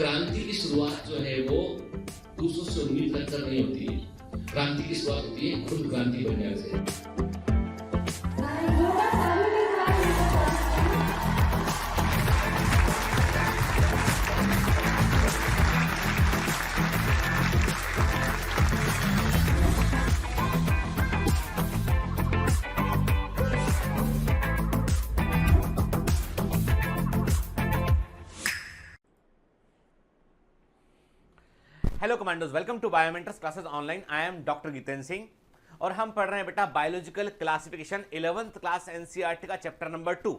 क्रांति की शुरुआत जो है वो दूसरों से उम्मीद रखकर नहीं होती है। क्रांति की शुरुआत होती है खुद क्रांति बनने से। Hello commandos, welcome to biomentors classes online. I am doctor Jitendra Singh और हम पढ़ रहे हैं बेटा biological classification 11th class NCERT का चैप्टर नंबर 2।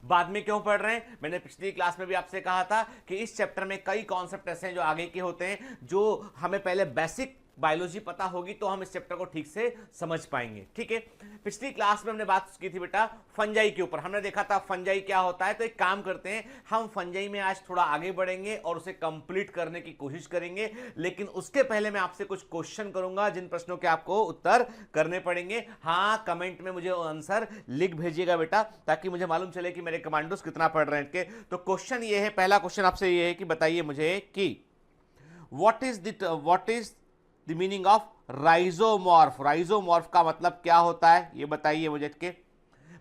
बाद में क्यों पढ़ रहे हैं? मैंने पिछली क्लास में भी आपसे कहा था कि इस चैप्टर में कई कॉन्सेप्ट ऐसे हैं जो आगे के होते हैं, जो हमें पहले बेसिक बायोलॉजी पता होगी तो हम इस चैप्टर को ठीक से समझ पाएंगे। ठीक है, पिछली क्लास में हमने बात की थी बेटा फंजाई के ऊपर। हमने देखा था फंजाई क्या होता है। तो एक काम करते हैं, हम फंजाई में आज थोड़ा आगे बढ़ेंगे और उसे कंप्लीट करने की कोशिश करेंगे, लेकिन उसके पहले मैं आपसे कुछ क्वेश्चन करूंगा जिन प्रश्नों के आपको उत्तर करने पड़ेंगे। हाँ, कमेंट में मुझे आंसर लिख भेजिएगा बेटा, ताकि मुझे मालूम चले कि मेरे कमांडोस कितना पढ़ रहे हैं। तो क्वेश्चन ये है, पहला क्वेश्चन आपसे ये है कि बताइए मुझे कि what is the meaning of rhizomorph. Rhizomorph का मतलब क्या होता है ये बताइए मुझे।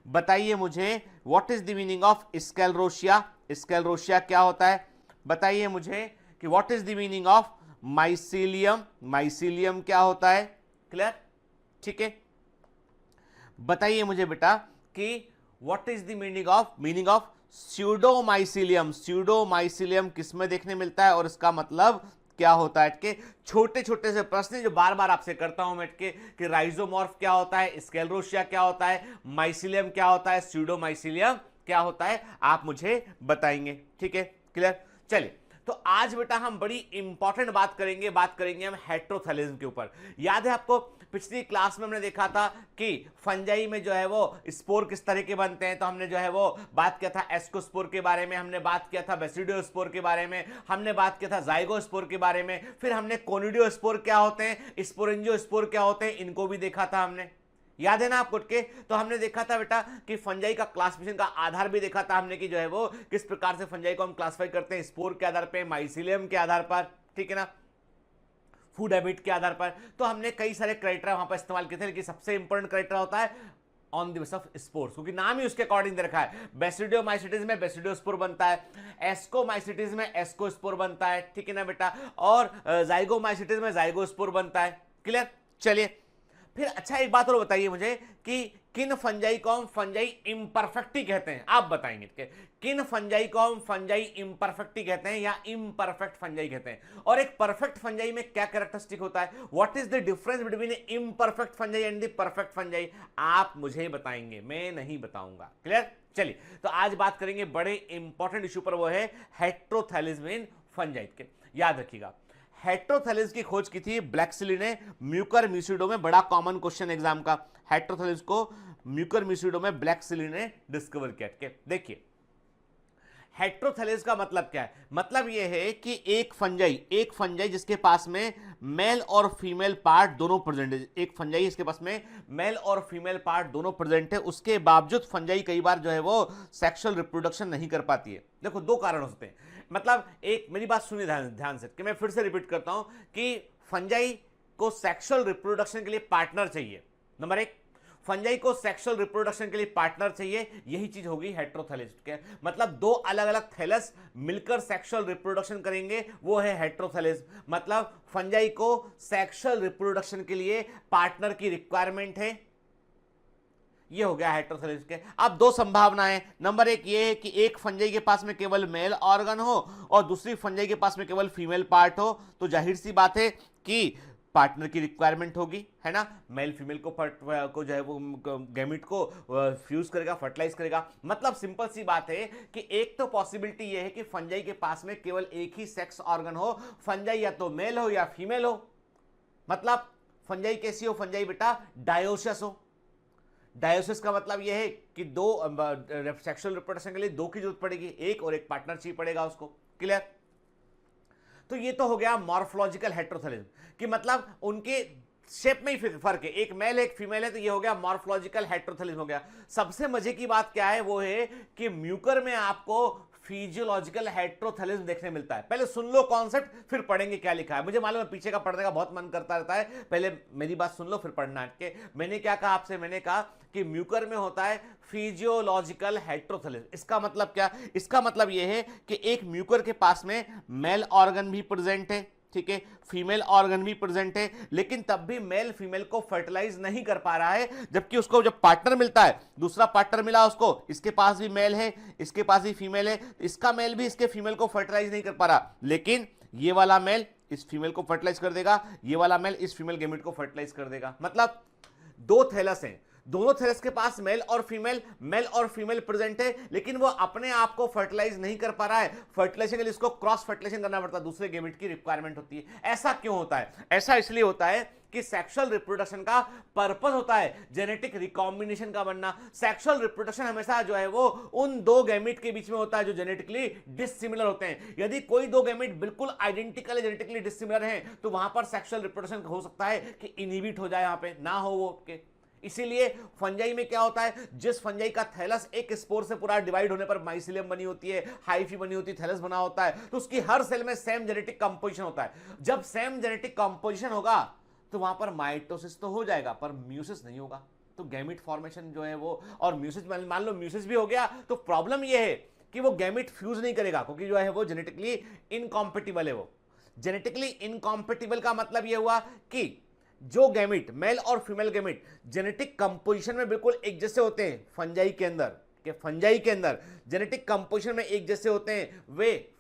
बताइए मुझे what is the meaning of sclerotia. Sclerotia क्या होता है? बताइए मुझे कि what is the meaning of mycelium. Mycelium क्या होता है? क्लियर? ठीक है, बताइए मुझे बेटा कि what is the meaning of pseudomycelium. Pseudomycelium किसमें देखने मिलता है और इसका मतलब क्या होता है? के छोटे छोटे से प्रश्न जो बार बार आपसे करता हूं मैं कि राइजोमॉर्फ क्या होता है, स्क्लेरोसिया क्या होता है, माइसीलियम क्या होता है, स्यूडोमाइसीलियम क्या होता है, आप मुझे बताएंगे। ठीक है, क्लियर? चलिए, तो आज बेटा हम बड़ी इंपॉर्टेंट बात करेंगे हम हेटेरोथैलेज्म के ऊपर। याद है आपको पिछली क्लास में हमने देखा था कि फंजाई में जो है वो स्पोर किस तरह के बनते हैं। तो हमने जो है वो बात किया था एस्कोस्पोर के बारे में, हमने बात किया था बेसिडियोस्पोर के बारे में, हमने बात किया था जाइगोस्पोर के बारे में, फिर हमने कोनिडियोस्पोर क्या होते हैं, स्पोरेंजियोस्पोर क्या होते हैं, इनको भी देखा था हमने। याद है ना आपको? तो हमने देखा था बेटा कि फंजाई का क्लासिफिकेशन का आधार भी देखा था हमने कि जो है वो किस प्रकार से फंजाई को हम क्लासिफाई करते हैं, स्पोर के आधार पे, माइसीलियम के आधार पर, ठीक है ना, फूड हैबिट के आधार पर। तो हमने कई सारे क्राइटेरिया वहां पर इस्तेमाल किए थे, लेकिन सबसे इंपॉर्टेंट क्राइटेरिया होता है on the basis of spores, क्योंकि नाम ही उसके अकॉर्डिंग दे रखा है। बेसिडियोमाइसिटिस में बेसिडियोस्पोर बनता है, एस्कोमाइसिटिस में एस्कोस्पोर बनता है, ठीक है ना बेटा, और जाइगोमाइसिटिस में जाइगोस्पोर बनता है। क्लियर? चलिए फिर अच्छा एक बात और बताइए मुझे कि किन फंजाई को हम फंजाई इम्परफेक्टी कहते हैं? आप बताएंगे किन फंजाई को हम फंजाई इम्परफेक्टी कहते हैं या इम्परफेक्ट फंजाई कहते हैं, और एक परफेक्ट फंजाई में क्या कैरेक्टरिस्टिक होता है? What is the difference between imperfect fungi and the perfect fungi? आप मुझे बताएंगे, मैं नहीं बताऊंगा। क्लियर? चलिए, तो आज बात करेंगे बड़े इंपॉर्टेंट इशू पर, वो है हेटेरोथैलेज्म इन फंजाई के। याद रखिएगा, हेटेरोथैलेज्म की खोज की थी ब्लैक्सली ने म्यूकर म्यूसिडो में। बड़ा कॉमन क्वेश्चन एग्जाम का, हेटेरोथैलेज्म को म्यूकर म्यूसिडो में ब्लैक्सली ने डिस्कवर किया। देखिए हेटेरोथैलेज्म का मतलब क्या है? मतलब यह है कि एक फंजाई जिसके पास में मेल और फीमेल पार्ट दोनों प्रेजेंट है। एक फंजाई इसके पास में मेल और फीमेल पार्ट दोनों प्रेजेंट है, उसके बावजूद फंजाई कई बार जो है वो सेक्सुअल रिप्रोडक्शन नहीं कर पाती है। देखो दो कारण होते हैं। मतलब एक, मेरी बात सुनिए ध्यान से, कि मैं फिर से रिपीट करता हूं कि फंजाई को सेक्सुअल रिप्रोडक्शन के लिए पार्टनर चाहिए। नंबर एक, फंजाई को सेक्सुअल रिप्रोडक्शन के लिए पार्टनर चाहिए। यही चीज होगी हेटेरोथैलेज्म के, मतलब दो अलग अलग थैलस मिलकर सेक्सुअल रिप्रोडक्शन करेंगे, वो है हेटेरोथैलेज्म। मतलब फंजाई को सेक्सुअल रिप्रोडक्शन के लिए पार्टनर की रिक्वायरमेंट है। ये हो गया हेटेरोथैलेज्म के। अब दो संभावनाएं, नंबर एक ये है कि एक फंजाई के पास में केवल मेल ऑर्गन हो और दूसरी फंजाई के पास में केवल फीमेल पार्ट हो, तो जाहिर सी बात है कि पार्टनर की रिक्वायरमेंट होगी, है ना। मेल फीमेल को जो है वो गैमेट को फ्यूज करेगा, फर्टिलाइज करेगा। मतलब सिंपल सी बात है कि एक तो पॉसिबिलिटी ये है कि फंजाई के पास में केवल एक ही सेक्स ऑर्गन हो, फंजाई या तो मेल हो या फीमेल हो। मतलब फंजाई कैसी हो? फंजाई बेटा डायोसिस हो। डायोसिस का मतलब यह है कि दो सेक्सुअल रिप्रोडक्शन के लिए दो की जरूरत पड़ेगी, एक और एक पार्टनर चाहिए पड़ेगा उसको। क्लियर? तो ये तो हो गया मॉर्फोलॉजिकल हेटेरोथैलेज्म कि मतलब उनके शेप में ही फर्क है, एक मेल एक फीमेल है, तो ये हो गया मॉर्फोलॉजिकल हेटेरोथैलेज्म हो गया। सबसे मजे की बात क्या है? वो है कि म्यूकर में आपको फिजियोलॉजिकल हेटेरोथैलेज्म देखने मिलता है। पहले सुन लो कॉन्सेप्ट, फिर पढ़ेंगे क्या लिखा है। मुझे मालूम है पीछे का पढ़ने का बहुत मन करता रहता है, पहले मेरी बात सुन लो फिर पढ़ना है। मैंने क्या कहा आपसे, मैंने कहा कि म्यूकर में होता है फिजियोलॉजिकल हेटेरोथैलेज्म। इसका मतलब क्या, इसका मतलब यह है कि एक म्यूकर के पास में मेल ऑर्गन भी प्रेजेंट है, ठीक है, फीमेल ऑर्गन भी प्रेजेंट है, लेकिन तब भी मेल फीमेल को फर्टिलाइज नहीं कर पा रहा है। जबकि उसको जब पार्टनर मिलता है, दूसरा पार्टनर मिला उसको, इसके पास भी मेल है, इसके पास भी फीमेल है, इसका मेल भी इसके फीमेल को फर्टिलाइज नहीं कर पा रहा, लेकिन ये वाला मेल इस फीमेल को फर्टिलाइज कर देगा, ये वाला मेल इस फीमेल गैमेट को फर्टिलाइज कर देगा। मतलब दो थैलस हैं, दोनों थैलस के पास मेल और फीमेल प्रेजेंट है, लेकिन वो अपने आप को फर्टिलाइज नहीं कर पा रहा है। फर्टिलाइजेशन के लिए इसको क्रॉस फर्टिलाइजेशन करना पड़ता है, दूसरे गैमेट की रिक्वायरमेंट होती है। ऐसा क्यों होता है? ऐसा इसलिए होता है कि सेक्सुअल रिप्रोडक्शन का पर्पस होता है जेनेटिक रिकॉम्बिनेशन का बनना। सेक्सुअल रिप्रोडक्शन हमेशा जो है वो उन दो गैमेट के बीच में होता है जो जेनेटिकली डिसिमिलर होते हैं। यदि कोई दो गैमेट बिल्कुल आइडेंटिकल जेनेटिकली डिसिमिलर हैं, तो वहां पर सेक्सुअल रिप्रोडक्शन हो सकता है कि इनहिबिट हो जाए, यहां पे ना हो वो के। इसीलिए फंजाई में क्या होता है, जिस फंजाई का थैलस एक स्पोर से पूरा डिवाइड होने पर माइसिलियम बनी होती है, हाइफी बनी होती है, थैलस बना होता है, तो उसकी हर सेल में सेम जेनेटिक कंपोजिशन होता है। जब सेम जेनेटिक कंपोजिशन होगा तो वहां पर माइटोसिस तो हो जाएगा पर म्यूसिस नहीं होगा। तो गैमेट फॉर्मेशन जो है वो, और म्यूसिस मान लो म्यूसिस भी हो गया तो प्रॉब्लम ये है कि वो गैमेट फ्यूज नहीं करेगा, क्योंकि जो है वो जेनेटिकली इनकॉम्पेटिबल है। वो जेनेटिकली इनकॉम्पेटिबल का मतलब ये हुआ कि जो गैमेट मेल और फीमेल गैमेट जेनेटिक कंपोजिशन में बिल्कुल एक जैसे होते हैं, फंजाई के अंदर जेनेटिक कंपोजिशन में एक जैसे होते हैं, वे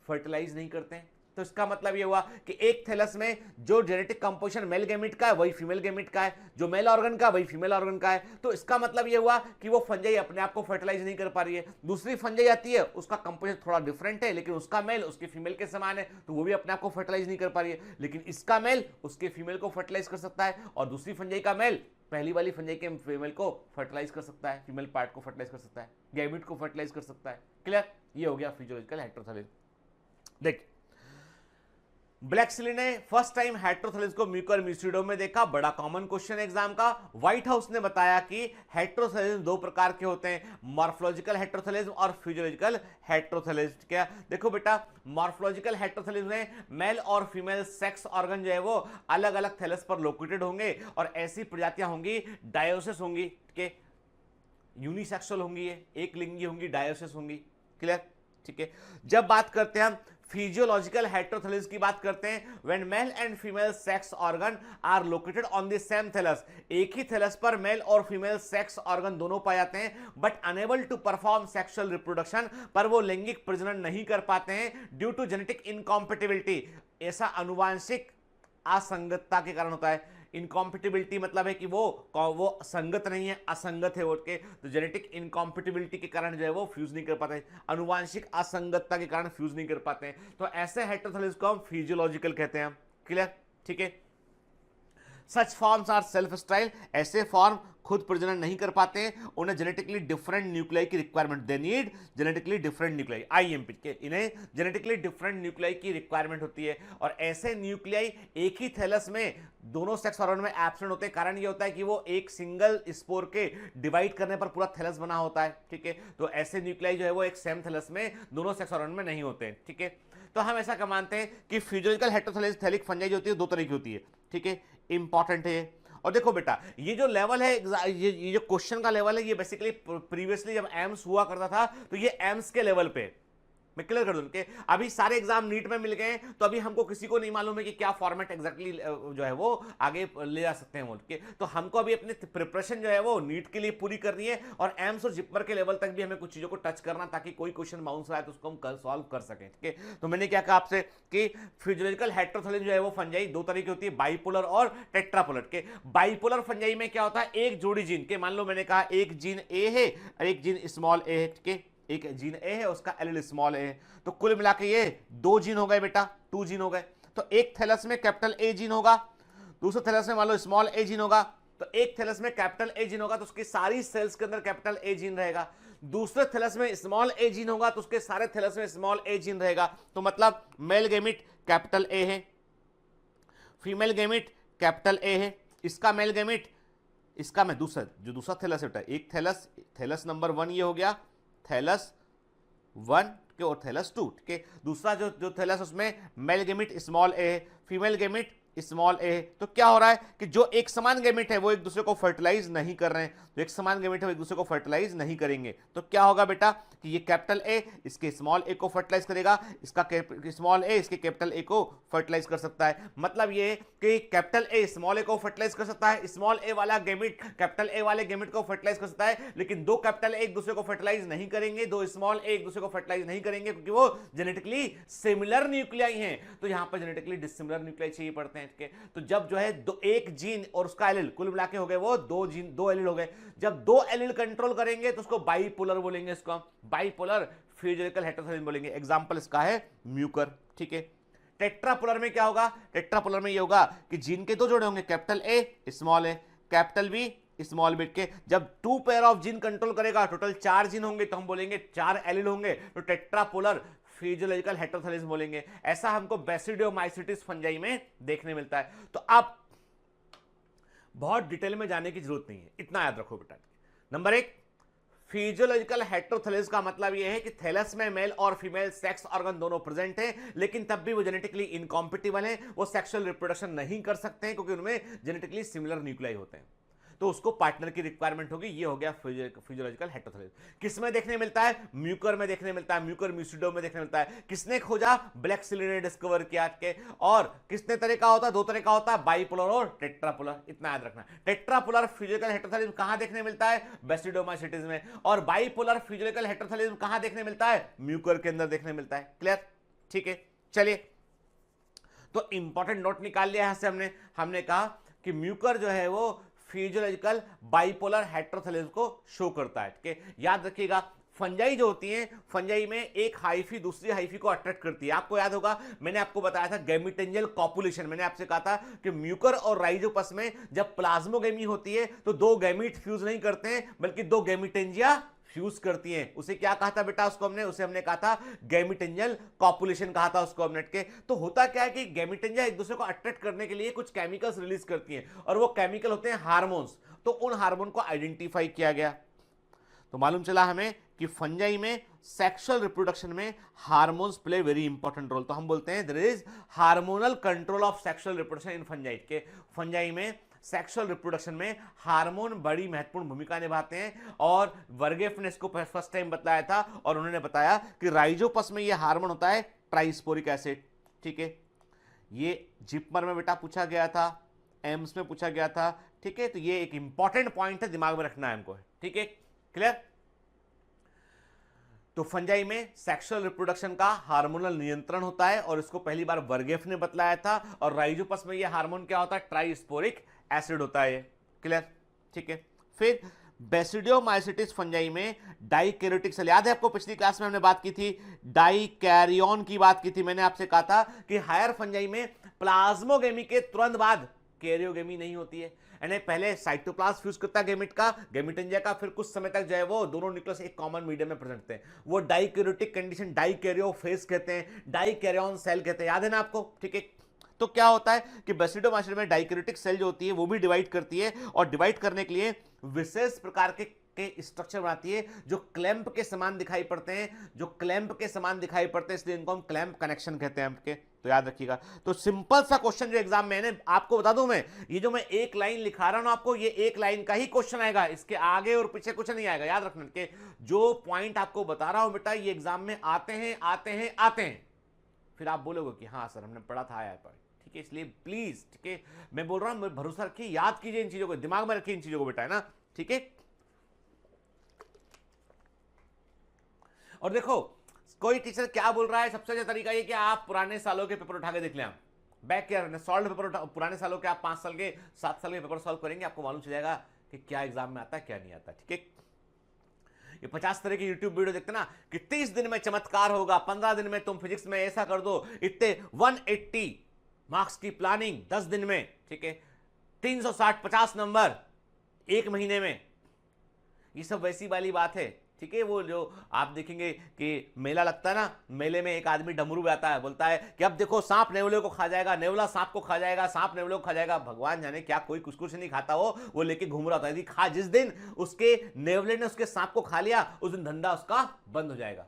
फर्टिलाइज नहीं करते हैं। तो इसका मतलब यह हुआ कि एक थैलस में जो जेनेटिक कंपोजिशन मेल गैमेट का है वही फीमेल गैमेट का है, जो मेल ऑर्गन का वही फीमेल ऑर्गन का है। तो इसका मतलब यह हुआ कि वो फंजाई अपने आप को फर्टिलाइज नहीं कर पा रही है। दूसरी फंजाई आती है, उसका कंपोजिशन थोड़ा डिफरेंट है, लेकिन उसका मेल उसके फीमेल के समान है, तो वो भी अपने आप को फर्टिलाइज नहीं कर पा रही है। लेकिन इसका मेल उसके फीमेल को फर्टिलाइज कर सकता है, और दूसरी फंजाई का मेल पहली वाली फंजाई के फीमेल को फर्टिलाइज कर सकता है, फीमेल पार्ट को फर्टिलाइज कर सकता है, गैमेट को फर्टिलाइज कर सकता है। क्लियर? ये हो गया फिजियोलॉजिकल हेटेरोथैलेज्म। देख, ब्लैक्सली ने फर्स्ट टाइम हेटेरोथैलेज्म को म्यूकर म्यूसिडोम में देखा। बड़ा कॉमन क्वेश्चन एग्जाम का। व्हाइट हाउस ने बताया कि हेटेरोथैलेज्म दो प्रकार के होते हैं, मॉर्फोलॉजिकल हेटेरोथैलेज्म और फिजियोलॉजिकल हेटेरोथैलेज्म। क्या? देखो बेटा, मॉर्फोलॉजिकल हेटेरोथैलेज्म में मेल और फीमेल सेक्स ऑर्गन जो है वो अलग अलग थैलस पर लोकेटेड होंगे, और ऐसी प्रजातियां होंगी डायोसिस होंगी के यूनिसेक्सुअल होंगी, एक लिंगी होंगी, डायोसिस होंगी। क्लियर? ठीक है। जब बात करते हैं हम फिजियोलॉजिकल हेटेरोथैलेज्म की बात करते हैं, when male and female sex organ are located on the same thallus, एक ही थैलस पर मेल और फीमेल सेक्स ऑर्गन दोनों पाए जाते हैं, but unable to perform sexual reproduction, पर वो लैंगिक प्रजनन नहीं कर पाते हैं ड्यू टू जेनेटिक इनकॉम्पेटिबिलिटी। ऐसा आनुवांशिक असंगतता के कारण होता है। इनकॉम्पिटिबिलिटी मतलब है कि वो संगत नहीं है, असंगत है वोट के, तो जेनेटिक इनकॉम्पिटिबिलिटी के कारण जो है वो फ्यूज नहीं कर पाते हैं, अनुवांशिक असंगतता के कारण फ्यूज नहीं कर पाते हैं। तो ऐसे हेटेरोथैलेज्म को हम फिजियोलॉजिकल कहते हैं। क्लियर? ठीक है। सच फॉर्म्स आर सेल्फ स्टाइल, ऐसे फॉर्म खुद प्रजनन नहीं कर पाते हैं, उन्हें जेनेटिकली डिफरेंट न्यूक्लियाई की requirement, they need genetically different nuclei, IMP के, इन्हें जेनेटिकली डिफरेंट न्यूक्लियाई की रिक्वायरमेंट होती है। और ऐसे न्यूक्लियाई एक ही थैलस में दोनों सेक्स ऑर्गन में एब्सेंट होते हैं। कारण ये होता है कि वो एक सिंगल स्पोर के डिवाइड करने पर पूरा थैलस बना होता है। ठीक है। तो ऐसे न्यूक्लियाई जो है वो एक सेम थैलस में दोनों सेक्स ऑर्गन में नहीं होते हैं। ठीक है। तो हम ऐसा क्या मानते हैं कि फिजियोलॉजिकल हेटेरोथैलिक फंजाई जो होती है दो तरह की होती है। ठीक है, इंपॉर्टेंट है। और देखो बेटा, ये जो लेवल है, ये जो क्वेश्चन का लेवल है, ये बेसिकली प्रीवियसली जब एम्स हुआ करता था तो ये एम्स के लेवल पे, मैं क्लियर कर दूं कि अभी सारे एग्जाम नीट में मिल गए, तो अभी हमको किसी को नहीं मालूम है कि क्या फॉर्मेट एग्जैक्टली जो है वो आगे ले जा सकते हैं के। तो हमको अभी अपनी प्रिपरेशन जो है वो नीट के लिए पूरी करनी है, और एम्स और जिप्पर के लेवल तक भी हमें कुछ चीजों को टच करना, ताकि कोई क्वेश्चन बाउंस आए तो उसको हम कल सॉल्व कर सकें। ठीक है। तो मैंने क्या कहा आपसे कि फिजियोलॉजिकल हेटेरोथैलेज्म जो है वो फंजाई दो तरह की होती है, बाइपोलर और टेट्रापोलर। के बाइपोलर फंजाई में क्या होता है, एक जोड़ी जीन के, मान लो मैंने कहा एक जीन ए है और एक जीन स्मॉल ए है। ठीक है, एक जीन ए है, उसका एलील स्मॉल ए है, तो कुल मिला के ये दो जीन हो गए बेटा, 2 जीन हो गए। तो एक थैलस में कैपिटल ए जीन होगा, दूसरे थैलस में मान लो स्मॉल ए जीन होगा। तो एक थैलस में कैपिटल ए जीन होगा तो उसकी सारी सेल्स के अंदर कैपिटल ए जीन रहेगा। दूसरे थैलस में स्मॉल ए जीन होगा तो उसके सारे थैलस में स्मॉल ए जीन रहेगा। तो मतलब मेल गैमेट कैपिटल ए है, फीमेल गैमेट कैपिटल ए है, इसका मेल गैमेट, इसका मैं दूसरा थैलस है बेटा, एक थैलस नंबर 1 ये हो गया, थैलस 1 के और थैलस 2, ठीक है। दूसरा जो थैलस उसमें मेल गेमिट स्मॉल ए, फीमेल गेमिट स्मॉल ए। तो क्या हो रहा है कि जो एक समान गेमिट है वो एक दूसरे को फर्टिलाइज नहीं कर रहे हैं, जो एक समान गेमिट है वो एक दूसरे को फर्टिलाइज नहीं करेंगे। तो क्या होगा बेटा कि ये कैपिटल ए इसके स्मॉल ए को फर्टिलाइज करेगा, इसका स्मॉल ए इसके कैपिटल ए को फर्टिलाइज कर सकता है। मतलब ये कि कैपिटल ए स्मॉल ए को फर्टिलाइज कर सकता है, स्मॉल ए वाला गेमिट कैपिटल ए वाले गेमिट को फर्टिलाइज कर सकता है, लेकिन दो कैपिटल ए एक दूसरे को फर्टिलाइज नहीं करेंगे, दो स्मॉल ए एक दूसरे को फर्टिलाइज नहीं करेंगे, क्योंकि वो जेनेटिकली सिमिलर न्यूक्लियाई हैं। तो यहां पर जेनेटिकली डिसिमिलर न्यूक्लियाई चाहिए पड़ते हैं, ठीक है। तो जब जो है दो एक जीन और उसका एलिल कुल मिला के हो गए वो दो जीन, दो एलिल हो गए। जब दो एलिल कंट्रोल करेंगे तो उसको बाइपोलर बोलेंगे, इसको बाइपोलर फिजिकल हेटेरोथैलेस बोलेंगे। एग्जांपल इसका है म्यूकर, ठीक है। टेट्रापोलर में क्या होगा, टेट्रापोलर में ये होगा कि जीन के दो जोड़े होंगे, capital A small A, capital B small bit के। जब 2 पेयर ऑफ जीन कंट्रोल करेगा, टोटल 4 जीन होंगे, तो हम बोलेंगे 4 एलिल होंगे, तो टेट्रापोलर फिजियोलॉजिकल हेटेरोथैलेस बोलेंगे। ऐसा हमको बेसिडियोमाइसिटिस फंजाई में देखने मिलता है। तो आप बहुत डिटेल में जाने की जरूरत नहीं है, इतना याद रखो बेटा। नंबर 1, फिजियोलॉजिकल हेटेरोथैलेस का मतलब यह है कि थैलस में मेल और फीमेल सेक्स ऑर्गन दोनों प्रेजेंट हैं, लेकिन तब भी वो जेनेटिकली इनकॉम्पिटिबल हैं, वो सेक्सुअल रिप्रोडक्शन नहीं कर सकते हैं क्योंकि उनमें जेनेटिकली सिमिलर न्यूक्लियाई होते हैं। तो उसको पार्टनर की रिक्वायरमेंट होगी। ये हो गया फिजियोलॉजिकल हेटेरोथैलेस। किसमें देखने मिलता है, म्यूकर में देखने मिलता है, म्यूकर म्यूसिडो में देखने मिलता है। किसने खोजा, ब्लैक सिली ने डिस्कवर किया के। और किसने तरह का होता है, दो तरह का होता है, बाइपोलर और टेट्रापोलर, इतना याद रखना। टेट्रापोलर फिजियोलॉजिकल हेटेरोथैलेस कहां देखने मिलता है, बेसिडोमाइसिटिस में, और बाइपोलर फिजियोलॉजिकल हेटेरोथैलेस कहां देखने मिलता है, म्यूकर के अंदर देखने मिलता है। क्लियर, ठीक है। चलिए, तो इंपॉर्टेंट नोट निकाल लिया यहां से हमने कहा कि म्यूकर जो है वो फिजियोलॉजिकल बाइपोलर हेटेरोथैलेस को शो करता है, ठीक है। याद रखिएगा, फंजाई जो होती है, फंजाई में एक हाइफी दूसरी हाइफी को अट्रैक्ट करती है। आपको याद होगा मैंने आपको बताया था गैमीटेंजियल कॉपुलेशन, मैंने आपसे कहा था कि म्यूकर और राइजोपस में जब प्लाज्मोगेमी होती है तो दो गैमीट फ्यूज नहीं करते हैं, बल्कि दो गैमीटेंजिया फ्यूज करती हैं। उसे क्या कहा था बेटा, उसे हमने कहा था गैमीटेंजियल कॉपुलेशन कहा था उसको हमने के। तो होता क्या है कि गैमीटेंजिया एक दूसरे को अट्रैक्ट करने के लिए कुछ केमिकल्स रिलीज करती हैं, और वो केमिकल होते हैं हार्मोन्स। तो उन हार्मोन को आइडेंटिफाई किया गया। तो मालूम चला हमें कि फंजाई में सेक्सुअल रिप्रोडक्शन में hormones play very important role. तो हम बोलते हैं there is hormonal control of sexual reproduction in fungi के। फंजाई में सेक्सुअल रिप्रोडक्शन में हार्मोन बड़ी महत्वपूर्ण भूमिका निभाते हैं, और वर्गेफ ने इसको फर्स्ट टाइम बताया था, और उन्होंने बताया कि राइजोपस में यह हार्मोन होता है ट्राइस्पोरिक एसिड, ठीक है। ये जिपमर में बेटा पूछा गया था, एम्स में पूछा गया था, ठीक है। तो ये एक इंपॉर्टेंट पॉइंट है, दिमाग में रखना है हमको, ठीक है। क्लियर। तो फंजाई में सेक्सुअल रिप्रोडक्शन का हार्मोनल नियंत्रण होता है, और इसको पहली बार वर्गेफ ने बतलाया था। और राइजोपस में यह हार्मोन क्या होता है, ट्राइस्पोरिक एसिड होता है। क्लियर, ठीक है। फिर बेसिडियोमाइसिटिस फंजाई में डाइकैरियोटिक सेल, याद है आपको पिछली क्लास में हमने बात की थी, डाइकैरियन की बात की थी। मैंने आपसे कहा था कि हायर फंजाई में प्लाज्मोगेमी के तुरंत बाद कैरियोगेमी नहीं होती है, यानी पहले साइटोप्लाज्म फ्यूज करता है गेमिट का, गेमिटेंजिया का, फिर कुछ समय तक जो है वो दोनों न्यूक्लियस एक कॉमन मीडियम में प्रेजेंट होते हैं। वो डाइकैरियोटिक कंडीशन डाइकैरियोफेज कहते हैं, डाइकैरियन सेल कहते हैं, याद है ना आपको, ठीक है। तो क्या होता है कि बेसिडोमाइसिस में डाइकैरियोटिक सेल जो होती है वो भी डिवाइड करती है, और डिवाइड करने के लिए विशेष प्रकार के स्ट्रक्चर बनाती है जो क्लैंप के समान दिखाई पड़ते हैं, जो क्लैंप के समान दिखाई पड़ते हैं, इसलिए इनको हम क्लैंप कनेक्शन कहते हैं आपके। तो याद रखिएगा। तो सिंपल सा क्वेश्चन जो एग्जाम में है, आपको बता दूं मैं, ये जो मैं एक लाइन लिखा रहा हूं आपको, ये एक लाइन का ही क्वेश्चन आएगा, इसके आगे और पीछे कुछ नहीं आएगा। याद रखना कि जो पॉइंट आपको बता रहा हूं बेटा, ये एग्जाम में आते हैं आते हैं आते हैं, फिर आप बोलोगे कि हाँ सर हमने पढ़ा था, आया पर, ठीक है। इसलिए प्लीज, ठीक है, मैं बोल रहा हूं, भरोसा रखिए, याद कीजिए इन चीजों को, दिमाग में रखिए इन चीजों को बेटा, है ना, ठीक है। और देखो कोई टीचर क्या बोल रहा है, सबसे अच्छा तरीका ये कि आप पुराने सालों के पेपर उठा के देख लें, आप बैक केयर सॉल्व पेपर पुराने सालों के, आप 5 साल के 7 साल के पेपर सॉल्व करेंगे, आपको मालूम चल जाएगा कि क्या एग्जाम में आता है क्या नहीं आता, ठीक है। ये 50 तरह की यूट्यूब वीडियो देखते ना कि 30 दिन में चमत्कार होगा, 15 दिन में तुम फिजिक्स में ऐसा कर दो, इतने 180 मार्क्स की प्लानिंग 10 दिन में, ठीक है, 360-50 नंबर 1 महीने में, ये सब वैसी वाली बात है, ठीक है। वो जो आप देखेंगे कि मेला लगता है ना, मेले में एक आदमी डमरू बजाता है, बोलता है कि अब देखो सांप नेवले को खा जाएगा, नेवला सांप को खा जाएगा, सांप नेवले को खा जाएगा। भगवान जाने क्या, कोई कुछ नहीं खाता, वो लेके घूम रहा था। जिस दिन उसके नेवले ने उसके सांप को खा लिया, उस दिन धंधा उसका बंद हो जाएगा।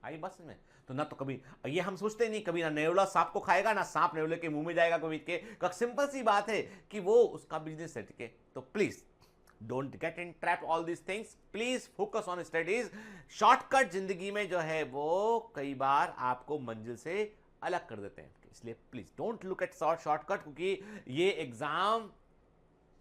आई बस में। तो ना तो कभी ये हम सोचते नहीं, कभी ना नेवला सांप को खाएगा, ना सांप नेवले के मुंह में जाएगा कभी के। सिंपल सी बात है कि वो उसका बिजनेस है, ठीक है। तो please don't get in trap all this things, please focus on studies. Shortcut जिंदगी में जो है वो कई बार आपको मंजिल से अलग कर देते हैं, इसलिए please don't look at shortcut, क्योंकि ये एग्जाम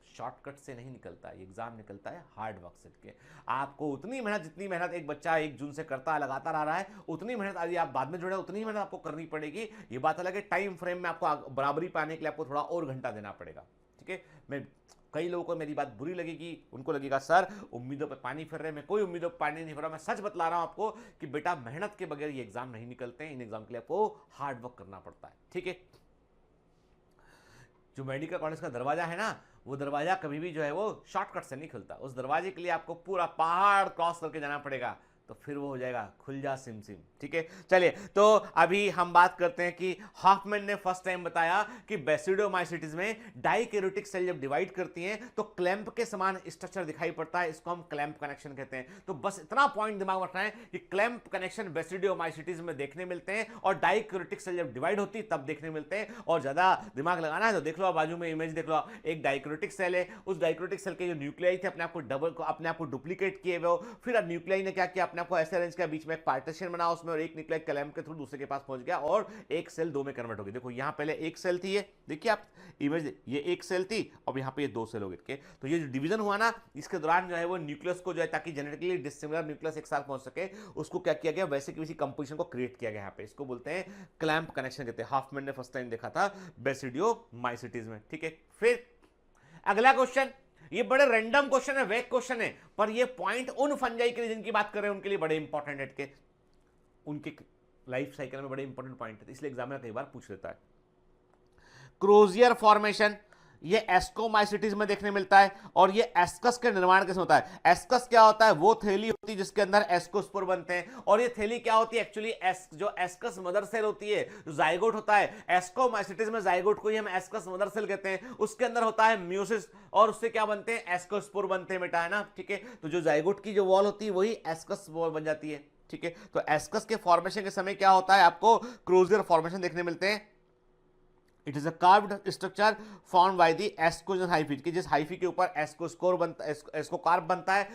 शॉर्टकट से नहीं निकलता है, एग्जाम निकलता है हार्ड वर्क से के। आपको उतनी मेहनत, जितनी मेहनत एक बच्चा 1 जून से करता है, लगातार आ रहा है, उतनी मेहनत यदि आप बाद में जुड़े उतनी ही मेहनत आपको करनी पड़ेगी। ये बात अलग है, टाइम फ्रेम में आपको बराबरी पाने के लिए आपको थोड़ा और घंटा देना पड़ेगा, ठीक है। मैं कई लोगों को मेरी बात बुरी लगेगी, उनको लगेगा सर उम्मीदों पे पानी फिर रहे। मैं कोई उम्मीदों पे पानी नहीं फिर रहा, मैं सच बतला रहा हूं आपको कि बेटा मेहनत के बगैर ये एग्जाम नहीं निकलते हैं। इन एग्जाम के लिए आपको हार्ड वर्क करना पड़ता है, ठीक है। जो मेडिकल कॉलेज का दरवाजा है ना, वो दरवाजा कभी भी जो है वो शॉर्टकट से नहीं खुलता। उस दरवाजे के लिए आपको पूरा पहाड़ क्रॉस करके जाना पड़ेगा, तो फिर वो हो जाएगा खुल जा सिम सिम, ठीक है। चलिए, तो अभी हम बात करते हैं कि हॉफमैन ने फर्स्ट टाइम बताया कि बेसिडोमाइसिटिस में डाइकैरियोटिक सेल जब डिवाइड करती हैं तो क्लैंप के समान स्ट्रक्चर दिखाई पड़ता है, इसको हम क्लैंप कनेक्शन कहते हैं। तो बस इतना पॉइंट दिमाग में रखना है कि क्लैंप कनेक्शन बेसिडोमाइसिटिस में देखने मिलते हैं और डाइकैरियोटिक सेल जब डिवाइड होती है तब देखने मिलते हैं। और ज्यादा दिमाग लगाना है तो देख लो, बाजू में इमेज देख लो, एक डाइकैरियोटिक सेल है, उस डाइकैरियोटिक सेल के जो न्यूक्लियाई थे अपने आप को डुप्लीकेट किए हुए, फिर न्यूक्लियाई ने क्या किया, आपको ऐसे अरेंज किया, बीच में एक पार्टीशन बना, उसमें और एक न्यूक्लियर क्लैंप के थ्रू दूसरे के पास पहुंच गया और एक सेल 2 में कन्वर्ट हो गई। देखो यहां पहले एक सेल थी, ये देखिए आप इमेज, ये एक सेल थी और यहां पे ये 2 सेल हो गए। तो ये जो डिवीजन हुआ ना, इसके दौरान जो है वो न्यूक्लियस को जो है, ताकि जेनेटिकली डिसिमिलर न्यूक्लियस एक साथ पहुंच सके, उसको क्या किया गया, वैसे किसी कंपोजिशन को क्रिएट किया गया। यहाँ पे इसको बोलते हैं क्लैंप कनेक्शन कहते हैं। हॉफमैन ने फर्स्ट टाइम देखा था बेसिडियोमाइसिटिस में, ठीक है। फिर अगला क्वेश्चन, ये बड़े रैंडम क्वेश्चन है, वेक क्वेश्चन है, पर ये पॉइंट उन फंजाई के लिए जिनकी बात कर रहे हैं उनके लिए बड़े इंपॉर्टेंट है, के उनके लाइफ साइकिल में बड़े इंपॉर्टेंट पॉइंट है, इसलिए एग्जामिनर कई बार पूछ लेता है। क्रोजियर फॉर्मेशन ये एस्कोमाइसिटिस में देखने मिलता है और ये एस्कस के निर्माण कैसे होता है। एस्कस क्या होता है, वो थैली होती है जिसके अंदर एस्कोस्पोर बनते हैं, और ये थैली क्या होती है एक्चुअली, जो एस्कस मदर सेल होती है, जो जाइगोट होता है, एस्कोमाइसिटिस में जाइगोट को ही हम एस्कस मदर सेल कहते हैं, उसके अंदर होता है म्यूसिस और उससे क्या बनते हैं, एस्कोस्पोर बनते हैं बेटा, है ना, ठीक है। तो जो जाइगोट की जो वॉल होती है वही एस्कस वॉल बन जाती है, ठीक है। तो एस्कस के फॉर्मेशन के समय क्या होता है, आपको क्रोजियर फॉर्मेशन देखने मिलते हैं। It is a carved structure formed by the ascogenous hyphae, कि जिस हाइफी के ऊपर एस्कोस्कोर बनता है, एस्को कार्ब बनता है,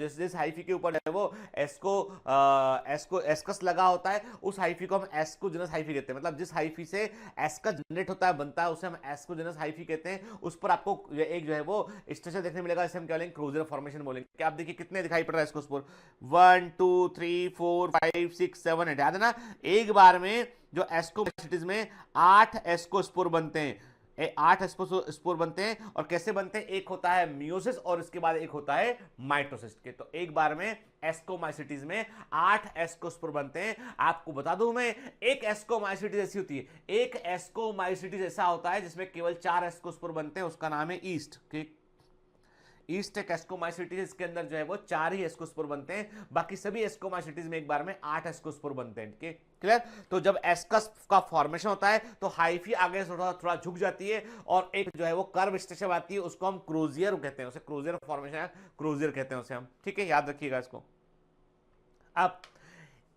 जिस हाइफी के ऊपर है वो एस्कस लगा होता है, उस हाइफी को हम एस्कोजनस हाइफी कहते हैं। मतलब जिस हाइफी से एस्कस जनरेट होता है, बनता है, उसे हम एस्कोजनस हाइफी कहते हैं। उस पर आपको एक जो है वो स्ट्रक्चर देखने मिलेगा, इसे हम क्या बोलेंगे, क्रोजियर फॉर्मेशन बोलेंगे। क्या आप देखिए कितने दिखाई पड़ रहा है एस्कोस्पोर, 1 2 3 4 5 6 7 8, याद है ना। एक बार में जो एस्कोमाइसिटिस में 8 एस्कोस्पोर बनते हैं, 8 एस्कोस्पोर बनते हैं। और कैसे बनते हैं, एक होता है मियोसिस और इसके बाद एक होता है माइटोसिस के। तो एक बार में एस्कोमाइसिटिस में 8 एस्कोस्पोर बनते हैं। आपको बता दूं मैं, एक एस्कोमाइसिटिस ऐसी होती है, एक एस्कोमाइसिटिस ऐसा होता है जिसमें केवल 4 एस्कोस्पोर बनते हैं, उसका नाम है ईस्ट। ईस्ट एस्कोमाइसिटिस, इसके अंदर जो है वो 4 ही एस्कोस्पोर बनते हैं, बाकी सभी एस्कोमाइसिटिस में एक बार में 8 एस्कोस्पोर बनते हैं, ठीक है, क्लियर। तो जब एस्कस का फॉर्मेशन होता है तो हाइफी आगे थोड़ा झुक जाती है और एक जो है वो कर्व स्ट्रक्चर आती है, उसको हम क्रोजियर कहते हैं, उसे क्रोजियर फॉर्मेशन है, क्रोजियर कहते हैं उसे हम, ठीक है, याद रखिएगा इसको। अब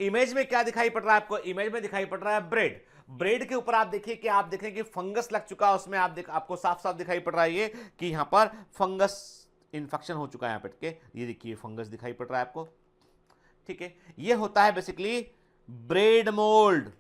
इमेज में क्या दिखाई पड़ रहा है आपको, इमेज में दिखाई पड़ रहा है ब्रेड। ब्रेड के ऊपर आप देखिए कि आप देखें कि फंगस लग चुका है उसमें, आपको साफ साफ दिखाई पड़ रहा है ये कि यहां पर फंगस इन्फेक्शन हो चुका है यहाँ पे, ये देखिए फंगस दिखाई पड़ रहा है आपको, ठीक है। ये होता है बेसिकली ब्रेड मोल्ड,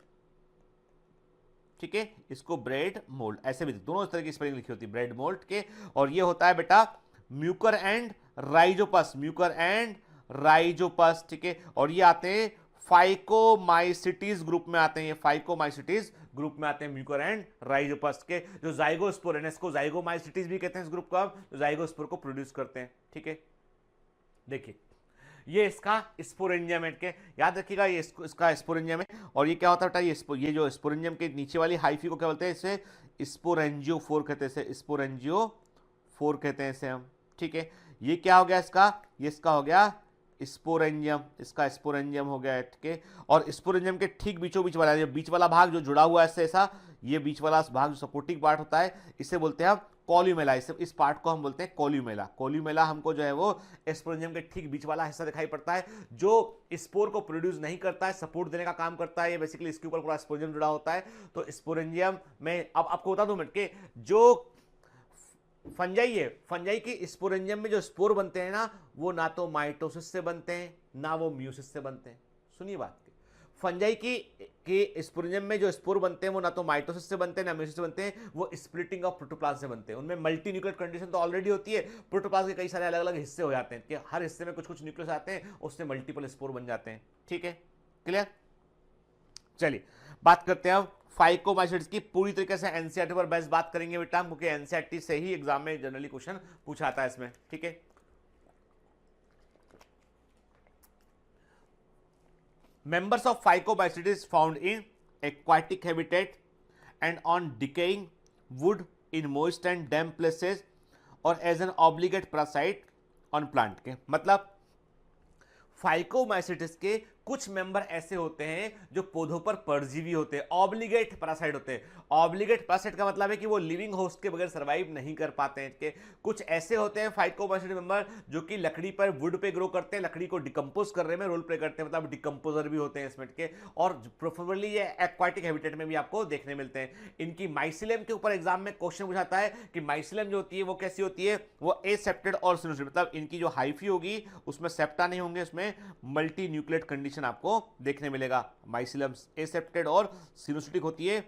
ठीक है, इसको ब्रेड मोल्ड ऐसे भी दोनों तरह की स्पेलिंग लिखी होती है ब्रेड मोल्ड के। और ये होता है बेटा Mucor and Rhizopus, Mucor and Rhizopus, ठीक है। और ये आते हैं फाइकोमाइसिटीज ग्रुप में आते हैं, ये फाइकोमाइसिटीज ग्रुप में आते हैं म्यूकर एंड राइजोपस के। जो जाइगोस्पोर है इसको जाइगोमाइसिटीज भी कहते हैं, इस ग्रुप को हम जाइगोस्पोर को प्रोड्यूस करते हैं, ठीक है। देखिए ये इसका स्पोरेंजियम है, के याद रखिएगा, ये इसका स्पोरेंजियम है। और ये क्या होता है बेटा, ये जो स्पोरेंजियम के नीचे वाली हाइफी को क्या बोलते हैं, इसे स्पोरेंजियोफोर कहते हैं, इसे स्पोरेंजियोफोर कहते हैं इसे हम, ठीक है। ये क्या हो गया इसका, ये इसका हो गया स्पोरेंजियम, इसका स्पोरेंजियम हो गया, ठीक है। और स्पोरेंजियम के ठीक बीचों बीच वाला भाग जो जुड़ा हुआ है ऐसा, ये बीच वाला भाग जो सपोर्टिंग पार्ट होता है, इसे बोलते हैं हम कॉल्यूमेला, इस पार्ट को हम बोलते हैं कॉल्यूमेला। कॉल्यूमेला हमको जो है वो स्पोरेंजियम के ठीक बीच वाला हिस्सा दिखाई पड़ता है, जो स्पोर को प्रोड्यूस नहीं करता है, सपोर्ट देने का काम करता है। ये बेसिकली इसके ऊपर पूरा स्पोरेंजियम जुड़ा होता है। तो स्पोरेंजियम में अब आपको बता दूं मिनट के, जो फंजाई है, फंजाई की स्पोरेंजियम में जो स्पोर बनते हैं ना, वो ना तो माइटोसिस से बनते हैं ना वो म्यूसिस से बनते हैं। सुनिए बात की, फंजाई की स्पोरेंजियम में जो स्पोर बनते हैं वो ना तो माइटोसिस से बनते हैं ना म्यूसिस से बनते हैं, वो स्प्लिटिंग ऑफ प्रोटोप्लाज्म से बनते हैं। उनमें मल्टी न्यूक्लियर कंडीशन तो ऑलरेडी होती है, प्रोटोप्लाज्म के कई सारे अलग अलग हिस्से हो जाते हैं कि हर हिस्से में कुछ कुछ न्यूक्लियस आते हैं, उससे मल्टीपल स्पोर बन जाते हैं। ठीक है, क्लियर। चलिए बात करते हैं अब फाइकोमाइसीट्स की। पूरी तरीके से एनसीईआरटी पर बेस्ट बात करेंगे बेटा, क्योंकि एनसीईआरटी से ही एग्जाम में जनरली क्वेश्चन पूछा आता है इसमें। ठीक है, members of phycomycetes found in aquatic habitat and on decaying wood in moist and damp places or as an obligate parasite on plant के मतलब फाइकोमाइसीट्स के कुछ मेंबर ऐसे होते हैं जो पौधों पर परजीवी होते हैं, ऑब्लिगेट पैरासाइट होते हैं। ऑब्लिगेट पैरासाइट का मतलब है कि वो लिविंग होस्ट के बगैर सर्वाइव नहीं कर पाते हैं। कि कुछ ऐसे होते हैं फाइकोमाइसीट मेंबर जो कि लकड़ी पर, वुड पे ग्रो करते हैं, लकड़ी को डिकम्पोज करने में रोल प्ले करते हैं, मतलब डिकम्पोजर भी होते हैं इसमें के। और प्रेफरेबली ये एक्वाटिक हैबिटेट में भी आपको देखने मिलते हैं। इनकी माइसिलियम के ऊपर एग्जाम में क्वेश्चन पूछाता है कि माइसिलियम जो होती है वो कैसी होती है, वो एसेप्टेड और सिनोसिटिक, मतलब इनकी जो हाइफी होगी उसमें सेप्टा नहीं होंगे, उसमें मल्टी न्यूक्लियेट कंडीशन आपको देखने मिलेगा। माइसिलियम एसेप्टेड और सिनोसिटिक होती है।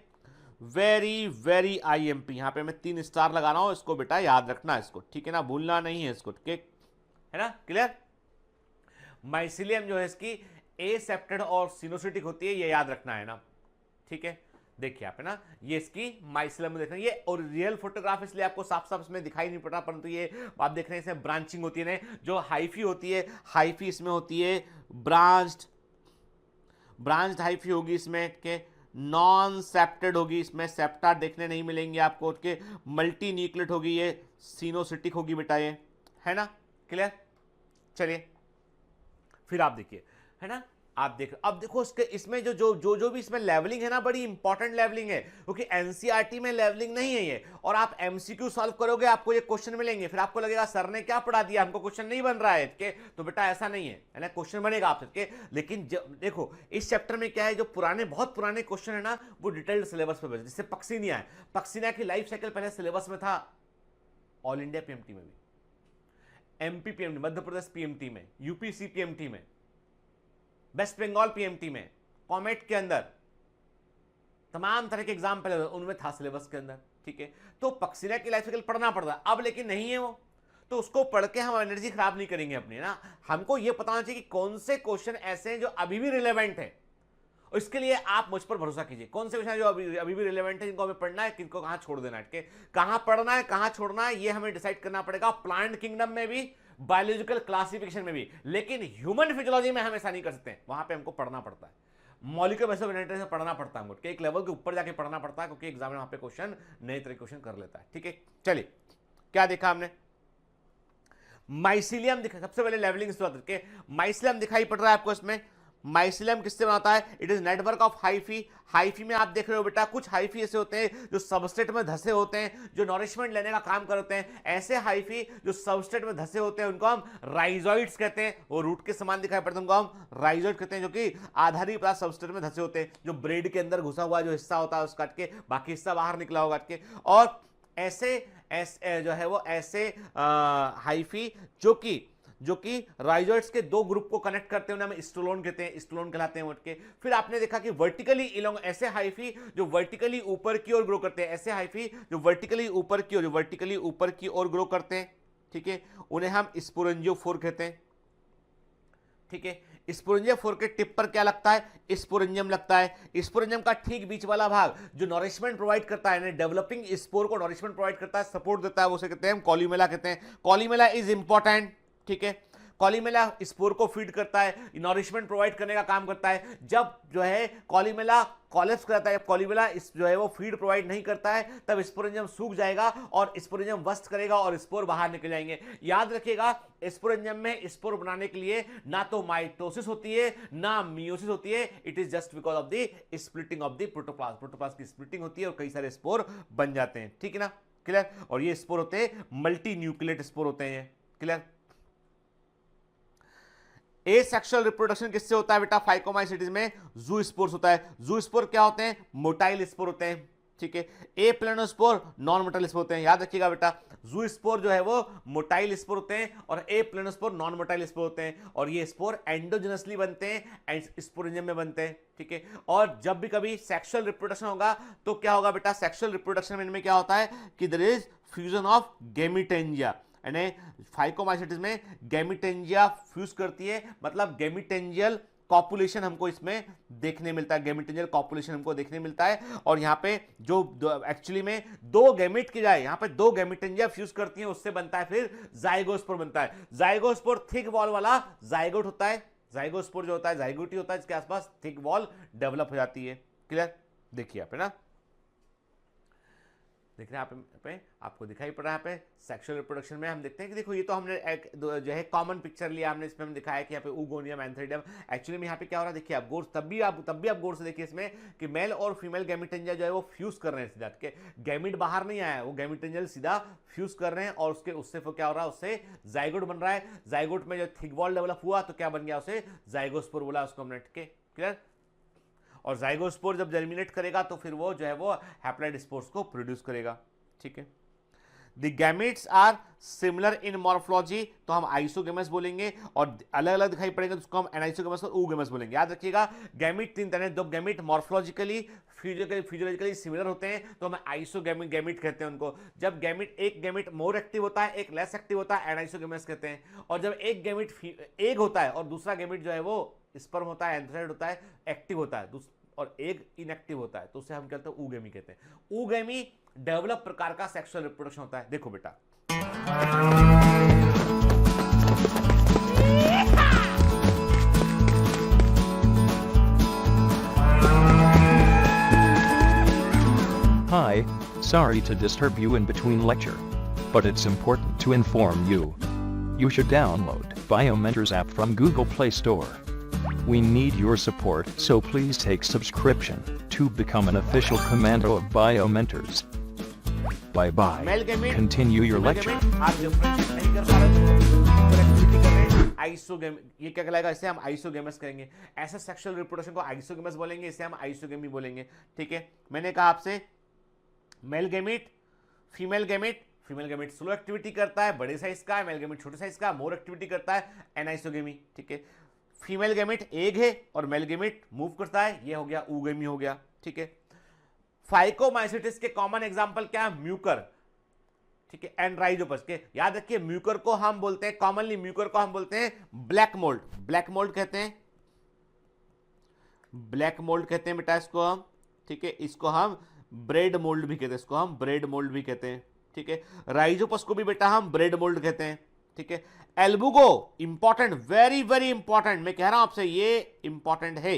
वेरी वेरी आईएमपी, यहां पे मैं 3 स्टार लगा रहा हूं, इसको बेटा याद रखना, इसको ठीक है ना, भूलना नहीं है इसको, ठीक है ना, क्लियर। माइसिलियम जो है इसकी एसेप्टेड और सिनोसिटिक होती है, ये याद रखना है ना, ठीक है। देखिए आप है ना, ये इसकी माइसिलियम में देखना, ये और रियल फोटोग्राफ इसलिए आपको साफ साफ इसमें दिखाई नहीं पड़ रहा, परंतु ये आप देख रहे हैं इसमें ब्रांचिंग होती है ना, जो हाइफी होती है, हाइफी इसमें होती है ब्रांच्ड हाइफी होगी इसमें के, नॉन सेप्टेड होगी, इसमें सेप्टा देखने नहीं मिलेंगे आपको के, मल्टी न्यूक्लियेट होगी, ये सिनोसिटिक होगी बेटा, ये है ना, क्लियर। चलिए फिर आप देखिए, है ना, आप देख, अब देखो इसके इसमें जो जो जो जो भी इसमें लेवलिंग है ना, बड़ी इंपॉर्टेंट लेवलिंग है, क्योंकि एनसीईआरटी में लेवलिंग नहीं है ये, और आप एमसीक्यू सॉल्व करोगे आपको ये क्वेश्चन मिलेंगे, फिर आपको लगेगा सर ने क्या पढ़ा दिया, हमको क्वेश्चन नहीं बन रहा है के, तो बेटा ऐसा नहीं है ना, क्वेश्चन बनेगा आपसे। लेकिन देखो इस चैप्टर में क्या है, जो पुराने बहुत पुराने क्वेश्चन है ना, वो डिटेल्ड सिलेबस पे, जैसे पक्सीनिया है, पक्सीनिया की लाइफ साइकिल पहले सिलेबस में था, ऑल इंडिया पीएमटी में भी, MP PMT, Madhya Pradesh PMT में, यूपी सीपीएमटी में, वेस्ट बंगाल पीएमटी में, कॉमेट के अंदर, तमाम तरह के एग्जाम पहले उनमें था सिलेबस के अंदर, ठीक है। तो पक्सीनिया की लाइफ साइकिल पढ़ना पड़ता है, अब लेकिन नहीं है वो, तो उसको पढ़ के हम एनर्जी खराब नहीं करेंगे अपनी ना, हमको ये पता होना चाहिए कि कौन से क्वेश्चन ऐसे हैं जो अभी भी रिलेवेंट है, और इसके लिए आप मुझ पर भरोसा कीजिए, कौन से विषय जो अभी भी रिलेवेंट है, जिनको हमें पढ़ना है, किनको कहां छोड़ देना है, कहां पढ़ना है कहां छोड़ना है, ये हमें डिसाइड करना पड़ेगा, प्लांट किंगडम में भी, बायोलॉजिकल क्लासिफिकेशन में भी, लेकिन ह्यूमन फिजियोलॉजी में हम ऐसा नहीं कर सकते, वहां पे हमको पढ़ना पड़ता है, मॉलिक्यूलर बायोकेमिस्ट्री से पढ़ना पड़ता है हमको, एक लेवल के ऊपर जाके पढ़ना पड़ता है, क्योंकि एग्जाम में वहां पे क्वेश्चन नए तरह के क्वेश्चन कर लेता है, ठीक है। चलिए क्या देखा हमने, माइसिलियम दिखा, सबसे पहले लेवलिंग के माइसिलियम दिखाई पड़ रहा है आपको इसमें। माइसिलियम किससे बनाता है, it is network of hyphae. Hyphae में आप देख रहे हो बेटा, कुछ हाइफी ऐसे होते हैं जो सबस्ट्रेट में धसे होते हैं, जो नॉरिशमेंट लेने का काम करते हैं, ऐसे हाइफी जो सबस्ट्रेट में धसे होते हैं उनको हम राइजोइड्स कहते हैं, वो रूट के समान दिखाई पड़ते हैं, उनको हम राइजोइड कहते हैं, जो कि आधारी पदार्थ सबस्ट्रेट में धसे होते हैं, जो ब्रेड के अंदर घुसा हुआ जो हिस्सा होता है उसका काट के, बाकी हिस्सा बाहर निकला होगा काट के। और ऐसे जो है वो ऐसे हाइफी जो कि राइजोइड्स के 2 ग्रुप को कनेक्ट करते हैं, उन्हें हम स्टोलोन कहते हैं, स्टोलोन कहलाते हैं उनके। फिर आपने देखा कि वर्टिकली इलोंग, ऐसे हाइफी जो वर्टिकली ऊपर की ओर ग्रो करते हैं, ऐसे हाइफी जो वर्टिकली ऊपर की ओर ग्रो करते हैं, ठीक है, उन्हें हम स्पोरेंजियोफोर कहते हैं, ठीक है। स्पोरेंजियोफोर के टिप पर क्या लगता है, स्पोरेंजियम लगता है। स्पोरेंजियम का ठीक बीच वाला भाग जो नॉरिशमेंट प्रोवाइड करता है, डेवलपिंग स्पोर को नॉरिशमेंट प्रोवाइड करता है, सपोर्ट देता है, वो उसे कहते हैं कॉल्यूमेला कहते हैं। कॉल्यूमेला इज इंपॉर्टेंट, ठीक है। कॉल्यूमेला स्पोर को फीड करता है, नॉरिशमेंट प्रोवाइड करने का काम करता है। जब जो है कॉल्यूमेला कॉलेप्स करता है, कॉल्यूमेला जो है वो फीड प्रोवाइड नहीं करता है, तब स्पोरेंजियम सूख जाएगा और स्पोरेंजियम वस्ट करेगा और स्पोर बाहर निकल जाएंगे। याद रखिएगा, स्पोरेंजियम में स्पोर बनाने के लिए ना तो माइटोसिस होती है ना मियोसिस होती है, it is just because of the splitting of the protoplasm. Protoplasm की स्प्लिटिंग होती है और कई सारे स्पोर बन जाते हैं, ठीक है ना, क्लियर। और ये स्पोर होते हैं मल्टी न्यूक्लिएट स्पोर होते हैं, क्लियर। ए सेक्सुअल रिप्रोडक्शन किससे होता है बेटा, फाइकोमाइसीट्स में जू स्पोर्स होता है। जू स्पोर क्या होते हैं, मोटाइल स्पोर होते हैं, ठीक है। ए प्लेनोस्पोर नॉन मोटाइल स्पोर होते हैं, याद रखिएगा बेटा। जू स्पोर जो है वो मोटाइल स्पोर होते हैं और ए प्लेनोस्पोर नॉन मोटाइल स्पोर होते हैं, और ये स्पोर एंडोजेनसली बनते हैं एंड स्पोरेंजियम में बनते हैं, ठीक है। और जब भी कभी सेक्सुअल रिप्रोडक्शन होगा तो क्या होगा बेटा, सेक्सुअल रिप्रोडक्शन में इनमें क्या होता है कि देयर इज फ्यूजन ऑफ गैमीटेंजिया, यानी फाइकोमाइसीट्स में गैमीटेंजिया फ्यूज करती है, मतलब गैमीटेंजियल कॉपुलेशन हमको इसमें देखने मिलता है, गैमीटेंजियल कॉपुलेशन हमको देखने मिलता है। और यहाँ पे जो एक्चुअली में दो गैमीट की जाए, यहाँ पे दो गैमीटेंजिया फ्यूज करती हैं, उससे बनता है फिर जाइगोस्पोर बनता है। जाइगोस्पोर थिक वॉल वाला जाइगोट होता है, जाइगोस्पोर जो होता है जाइगोटी होता है, इसके आसपास थिक वॉल डेवलप हो जाती है, क्लियर। देखिए यहाँ पे ना, देख रहे हैं यहाँ पे आपको दिखाई पड़ रहा है, यहाँ पे सेक्सुअल रिप्रोडक्शन में हम देखते हैं कि देखो ये तो हमने एक जो है कॉमन पिक्चर लिया हमने, इसमें हम दिखाया कि यहाँ पे ऊगोनियम एंथ्रीडियम। एक्चुअली में यहाँ पे क्या हो रहा है देखिए आप गौर, तब भी आप गौर से देखिए इसमें कि मेल और फीमेल गैमीटेंजिया जो है वो फ्यूज कर रहे हैं सीधा, के गैमीट बाहर नहीं आया है, वो गैमीटेंजियल सीधा फ्यूज कर रहे हैं, और उससे क्या हो रहा है, उससे जाइगोट बन रहा है। जाइगोट में जो थिक वॉल डेवलप हुआ तो क्या बन गया, उसे जाइगोस्पोर बोला उसको हमने, ठीक है, क्लियर। और जाइगोस्पोर जब जर्मिनेट करेगा तो फिर वो जो है वो हैप्लॉइड स्पोर्स को प्रोड्यूस करेगा, ठीक है। The gametes are similar in morphology, तो हम आइसोगेमस बोलेंगे, और अलग अलग दिखाई पड़ेंगे तो उसको हम एनाइसोगेमस और ऊगेमस बोलेंगे। याद रखिएगा गैमेट तीन तरह, दो गैमेट मॉर्फोलॉजिकली फिजियोलॉजिकली सिमिलर होते हैं तो हम आइसोगैमिक गैमेट कहते हैं उनको। जब गैमेट एक गैमेट मोर एक्टिव होता है, एक लेस एक्टिव होता है, एनाइसोगेमस कहते हैं। और जब एक गैमेट एग होता है और दूसरा गैमेट जो है वो स्पर्म होता है, एंथ्राइड होता है, एक्टिव होता है, और एक इनएक्टिव होता है, तो उसे हम कहते हैं ऊगेमी कहते हैं। ऊगेमी डेवलप प्रकार का सेक्सुअल रिप्रोडक्शन होता है। देखो बेटा, Hi, sorry to disturb you in between lecture, but it's important to inform you. You should download Biomentors app from Google Play Store. We need your support, so please take subscription to become an official commando of Biomentors. Bye bye. Continue your lecture. ये क्या कहलाएगा, इसे हम isogamous करेंगे। ऐसे sexual reproduction को isogamous बोलेंगे, इसे हम आइसोगेमी बोलेंगे, ठीक है। मैंने कहा आपसे male gamete, female gamete, female gamete slow activity करता है, बड़े साइज का, मेल गैमेट छोटे साइज का, मोर एक्टिविटी करता है, एनाइसोगेमी, ठीक है। फीमेल गैमेट एग है और मेल गैमेट मूव करता है, ये हो गया ऊगेमी हो गया, ठीक है। फाइकोमाइसीट्स के कॉमन एग्जांपल क्या है, म्यूकर, ठीक है, एंड राइजोपस के। याद रखिए म्यूकर को हम बोलते हैं, कॉमनली म्यूकर को हम बोलते हैं ब्लैक मोल्ड, ब्लैक मोल्ड कहते हैं, ब्लैक मोल्ड कहते हैं बेटा इसको हम, ठीक है। इसको हम ब्रेड मोल्ड भी कहते हैं, इसको हम ब्रेड मोल्ड भी कहते हैं, ठीक है। राइजोपस को भी बेटा हम ब्रेड मोल्ड कहते हैं, ठीक है। एल्बुगो इंपॉर्टेंट, वेरी वेरी इंपॉर्टेंट, मैं कह रहा हूं आपसे ये इंपॉर्टेंट है।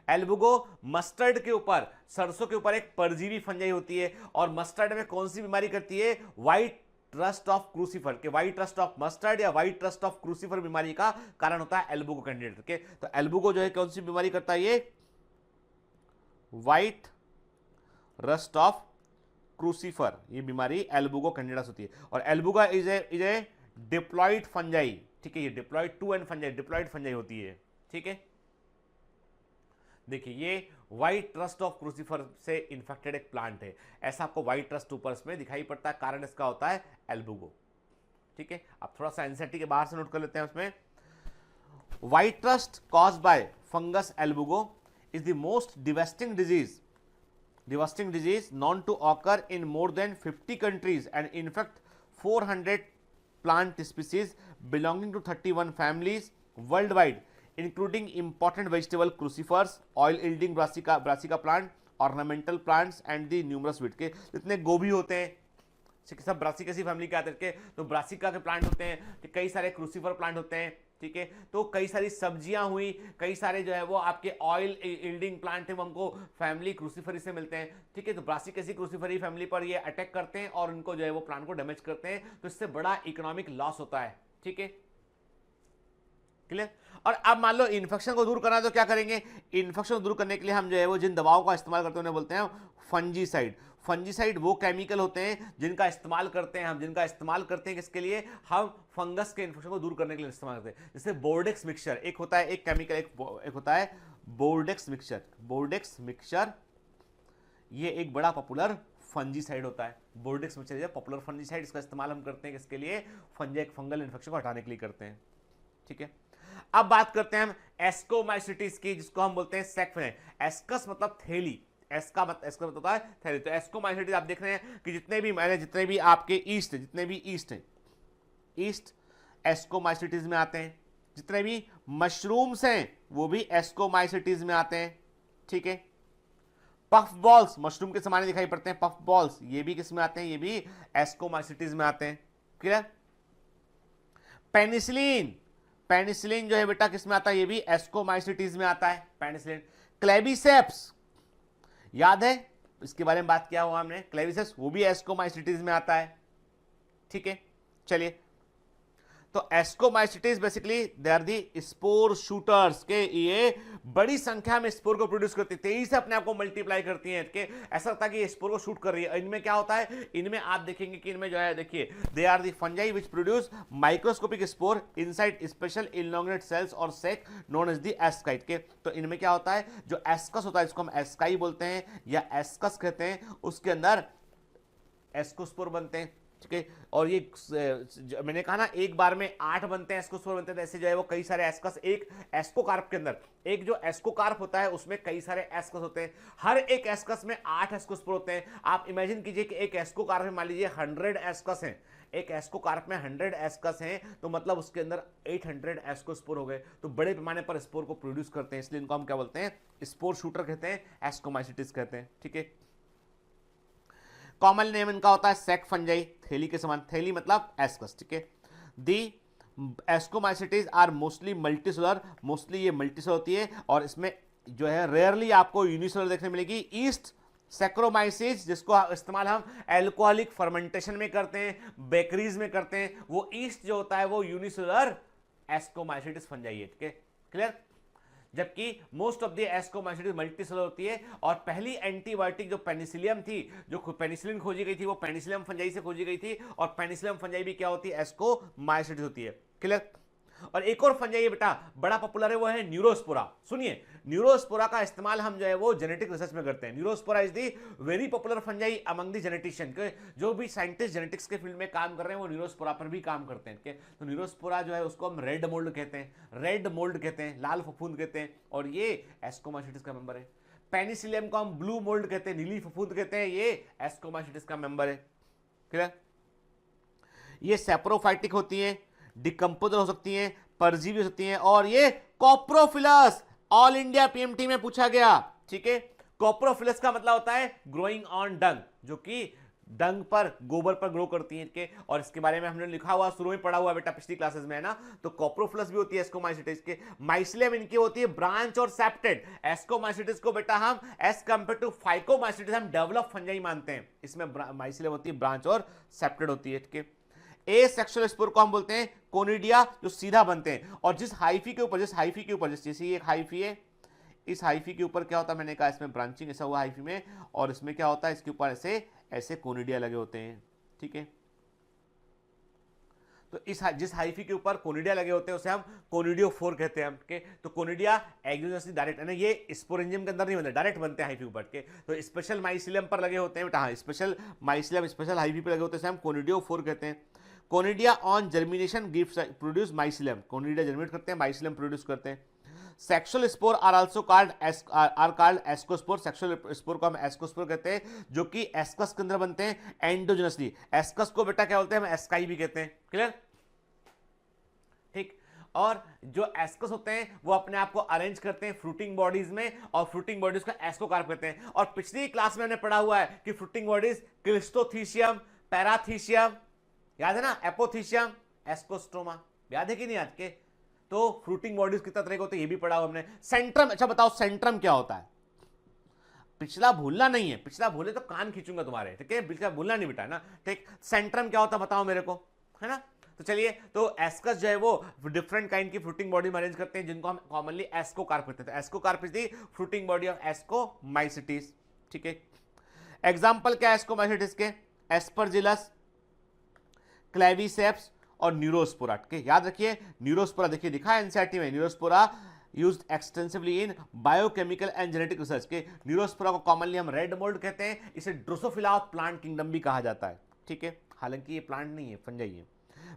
एल्बुगो मस्टर्ड के ऊपर, सरसों के ऊपर एक परजीवी फंजाई होती है, और मस्टर्ड में कौन सी बीमारी करती है, व्हाइट रस्ट ऑफ क्रूसीफर के, व्हाइट रस्ट ऑफ मस्टर्ड या व्हाइट रस्ट ऑफ क्रूसीफर बीमारी का कारण होता है एल्बुगो कैंडिडेट के। तो एल्बुगो जो है कौन सी बीमारी करता है, ये व्हाइट रस्ट ऑफ क्रूसीफर, ये बीमारी एल्बुगो कैंडिडेट्स होती है। और एल्बुगा इज ए डिप्लॉइड फंजाई, ठीक है, ये diploid 2N fungi, diploid fungi होती है, ठीक है। देखिए ये व्हाइट रस्ट ऑफ क्रूसीफर से इन्फेक्टेड एक प्लांट है, ऐसा आपको व्हाइट रस्ट ऊपर इसमें दिखाई पड़ता है, कारण इसका होता है एल्बुगो, ठीक है। आप थोड़ा सा एनसीईआरटी के बाहर से नोट कर लेते हैं उसमें। White rust caused by fungus Albugo is the most devastating disease known to occur in more than 50 countries and infect 400 plant species belonging to 31 families worldwide, including important vegetable crucifers, oil yielding brassica plant, ornamental plants and the numerous weed के जितने गोभी होते हैं सब Brassicaceae family के आते हैं, तो ब्रासिका के प्लांट होते हैं, तो कई सारे क्रूसीफर प्लांट होते हैं, ठीक है। तो कई सारी सब्जियां हुई, कई सारे जो है वो आपके ऑयल यील्डिंग प्लांट है, वो हमको फैमिली क्रूसीफरी से मिलते हैं, ठीक है। तो ब्रासिकेसी क्रूसीफरी फैमिली पर ये अटैक करते हैं और उनको जो है वो प्लांट को डैमेज करते हैं, तो इससे बड़ा इकोनॉमिक लॉस होता है, ठीक है। क्लियर। और अब मान लो इन्फेक्शन को दूर करना है तो क्या करेंगे, इन्फेक्शन को दूर करने के लिए हम जो है वो जिन दवाओं का इस्तेमाल करते हैं उन्हें बोलते हैं फंजीसाइड। फंजीसाइड वो केमिकल होते हैं जिनका इस्तेमाल करते हैं किसके लिए, हम फंगस के इन्फेक्शन को दूर करने के लिए इस्तेमाल करते हैं। जैसे बोर्डेक्स मिक्सचर एक होता है, एक केमिकल एक होता है बोर्डेक्स मिक्सचर, ये एक बड़ा पॉपुलर फंजीसाइड होता है। बोर्डेक्स मिक्सचर पॉपुलर फंजीसाइड, इसका इस्तेमाल हम करते हैं किसके लिए, फंगल इन्फेक्शन को हटाने के लिए करते हैं। ठीक है, अब बात करते हैं हम एस्कोमाइसिटिस की, जिसको हम बोलते हैं सेक्फेनाइड। एस्कस मतलब थैली, एस्का मतलब होता है थैली। तो एस्कोमाइसिटिस आप देख रहे हैं कि जितने भी आपके ईस्ट हैं, ईस्ट एस्कोमाइसिटिस में आते हैं। जितने भी मशरूम्स हैं वो भी एस्कोमाइसिटिस में आते हैं। ठीक है, पफ बॉल्स मशरूम के समान दिखाई पड़ते हैं, पफ बॉल्स ये भी किस में आते हैं, ये भी एस्कोमाइसिटिस में आते हैं। क्लियर। पेनिसिलिन जो है बेटा किस में आता है, ये भी एस्कोमाइसिटिस में आता है पेनिसिलिन। क्लेबिसेप्स याद है, इसके बारे में बात किया हुआ हमने, क्लेबिसेप्स वो भी एस्कोमाइसिटिस में आता है। ठीक है, चलिए, तो ascomycetes basically they are the spore shooters के, ये बड़ी संख्या में स्पोर को प्रोड्यूस करती है, तेजी से अपने आप को मल्टीप्लाई करती हैं कि ऐसा लगता है कि ये स्पोर को शूट कर रही है। इनमें क्या होता है, इनमें आप देखेंगे कि इनमें जो है, देखिए they are the fungi which produce microscopic spore inside special elongated cells और सेक नोन एज दी एस्काइट के। तो इनमें क्या होता है, जो एस्कस होता है जिसको हम एस्काई बोलते हैं या एस्कस कहते हैं, उसके अंदर एस्कोस्पोर बनते हैं। ठीक है, और ये मैंने कहा ना एक बार में 8 बनते हैं एस्कोस्पोर बनते हैं, ऐसे जो है वो कई सारे एस्कस एक एस्कोकार्प के अंदर, एक जो एस्कोकार्प होता है उसमें कई सारे एस्कस होते हैं, हर एक एस्कस में 8 एस्कोस्पोर होते हैं। आप इमेजिन कीजिए कि एक एस्कोकार्प में मान लीजिए 100 एस्कस हैं, एक एस्कोकार्प में 100 एस्कस हैं, तो मतलब उसके अंदर 800 एस्कोस्पोर हो गए। तो बड़े पैमाने पर स्पोर को प्रोड्यूस करते हैं, इसलिए इनको हम क्या बोलते हैं, स्पोर शूटर कहते हैं, एस्कोमाइसिटिस कहते हैं। ठीक है, कॉमन नेम इनका होता है सेक फंजाई, थैली के समान, थैली मतलब एस्कस। ठीक है, the ascomycetes are mostly multicellular, mostly ये मल्टीसेलुलर होती है और इसमें जो है रेयरली आपको यूनिसेलुलर देखने मिलेगी। ईस्ट सैक्रोमाइसिस जिसको इस्तेमाल हम एल्कोहलिक फर्मेंटेशन में करते हैं, बेकरीज में करते हैं, वो ईस्ट जो होता है वो यूनिसेलुलर एस्कोमाइसिटिस फंजाई है। ठीक है, क्लियर। जबकि most of the ascomycetes multicellular होती है, और पहली एंटीबायोटिक जो पेनिसिलियम थी, जो पेनिसिलिन खोजी गई थी, वो पेनिसिलियम फंजाई से खोजी गई थी, और पेनिसिलियम फंजाई भी क्या होती है, एस्कोमाइसिटिस होती है। क्लियर। और एक और फंजाई है बेटा बड़ा पॉपुलर है, वो है न्यूरोस्पोरा। सुनिए, न्यूरोस्पोरा का इस्तेमाल हम जो है वो जेनेटिक रिसर्च में करते हैं। Neurospora is the very popular fungi among the genetician, जो भी साइंटिस्ट जेनेटिक्स के फील्ड में काम कर रहे हैं वो न्यूरोस्पोरा पर भी काम करते हैं। तो न्यूरोस्पोरा जो है उसको हम रेड मोल्ड कहते हैं, लाल फफूंद कहते हैं, और ये एस्कोमाइसिटिस का मेंबर है। पेनिसिलियम को हम ब्लू मोल्ड कहते हैं, नीली फफूंद कहते हैं, ये एस्कोमाइसिटिस का मेंबर है। क्लियर। ये सेप्रोफाइटिक होती है, डिकम्पोजर हो सकती हैं, परजीवी हो सकती हैं, और ये कॉप्रोफिलस ऑल इंडिया पीएमटी में पूछा गया। ठीक है, कॉप्रोफिलस का मतलब होता है ग्रोइंग ऑन डंग, जो कि डंग पर, गोबर पर ग्रो करती हैं के, और इसके बारे में हमने लिखा हुआ, शुरू में पढ़ा हुआ बेटा पिछली क्लासेस में, है ना। तो कॉप्रोफिलस भी होती है एस्कोमाइसिटिस के। माइसिलियम इनकी होती है ब्रांच और सेप्टेड। एस्कोमाइसिटिस को बेटा हम एज कंपेयर टू फाइकोमाइसिटिस हम डेवलप फंजाई मानते हैं, इसमें माइसिलियम होती है ब्रांच और सेप्टेड होती है। ठीक है, ए सेक्सुअल स्पोर को हम बोलते हैं कोनिडिया, जो सीधा बनते हैं, और जिस हाइफी के ऊपर जैसे ये एक हाइफी है, इस हाइफी के ऊपर क्या होता है, मैंने कहा इसमें ब्रांचिंग ऐसा हुआ हाइफी में, और इसमें क्या होता है, इसके ऊपर ऐसे कोनिडिया लगे होते हैं। ठीक है, तो जिस हाइफी के ऊपर कोनिडिया लगे होते हैं उसे हम कोनिडियोफोर कहते हैं। के तो कोनिडिया एक्सोजनसली डायरेक्ट है ना, ये स्पोरेंजियम के अंदर नहीं बनते, डायरेक्ट बनते हैं हाइफी ऊपर के। तो स्पेशल माइसिलियम पर लगे होते हैं बेटा, हाँ स्पेशल माइसिलियम स्पेशल हाइफी पर लगे होते हैं, हम कोनिडियोफोर कहते हैं। Conidia on germination gives produce mycelium, conidia germinate करते हैं, माइसिलियम प्रोड्यूस करते हैं। Sexual spore are also called ascospore, sexual spore को हम एस्कोस्पोर कहते हैं, जो कि एस्कस के अंदर बनते हैं एंडोजेनसली। एस्कस को बेटा क्या बोलते हैं, हम एस्काई भी कहते हैं। क्लियर। ठीक, और जो एस्कस होते हैं वो अपने आप को अरेंज करते हैं फ्रूटिंग बॉडीज में, और फ्रूटिंग बॉडीज को एस्कोकार्प कहते हैं। और पिछली क्लास में हमने पढ़ा हुआ है कि फ्रूटिंग बॉडीज क्लिस्टोथीशियम, पैराथीशियम, याद है ना, एपोथीशियम, एस्कोस्टोमा, याद है कि नहीं आज के। तो फ्रूटिंग बॉडीज कितना तरह के होते हैं ये भी पढ़ा हुआ हमने। सेंट्रम, अच्छा बताओ सेंट्रम क्या होता है, पिछला भूलना नहीं है, पिछला भूले तो कान खींचूंगा तुम्हारे। ठीक है, पिछला भूलना नहीं बेटा, है ना। ठीक, सेंट्रम क्या होता है बताओ मेरे को, है ना। तो चलिए, तो एस्कस जो है वो डिफरेंट काइंड की फ्रूटिंग बॉडी में अरेंज करते हैं जिनको हम कॉमनली एस्कोकार्प कहते हैं। Ascocarp is the fruiting body of ascomycetes. ठीक है, एग्जांपल क्या है एस्कोमाइसिटीज के? एस्परजिलस, क्लेविसेप्स और न्यूरोस्पोरा। के याद रखिए, न्यूरोस्पोरा देखिए दिखा है एनसीईआरटी में, Neurospora used extensively in biochemical and genetic research. के न्यूरोस्पोरा को कॉमनली हम रेड मोल्ड कहते हैं, इसे ड्रोसोफिला ऑफ प्लांट किंगडम भी कहा जाता है। ठीक है, हालांकि ये प्लांट नहीं है, फंजाई है।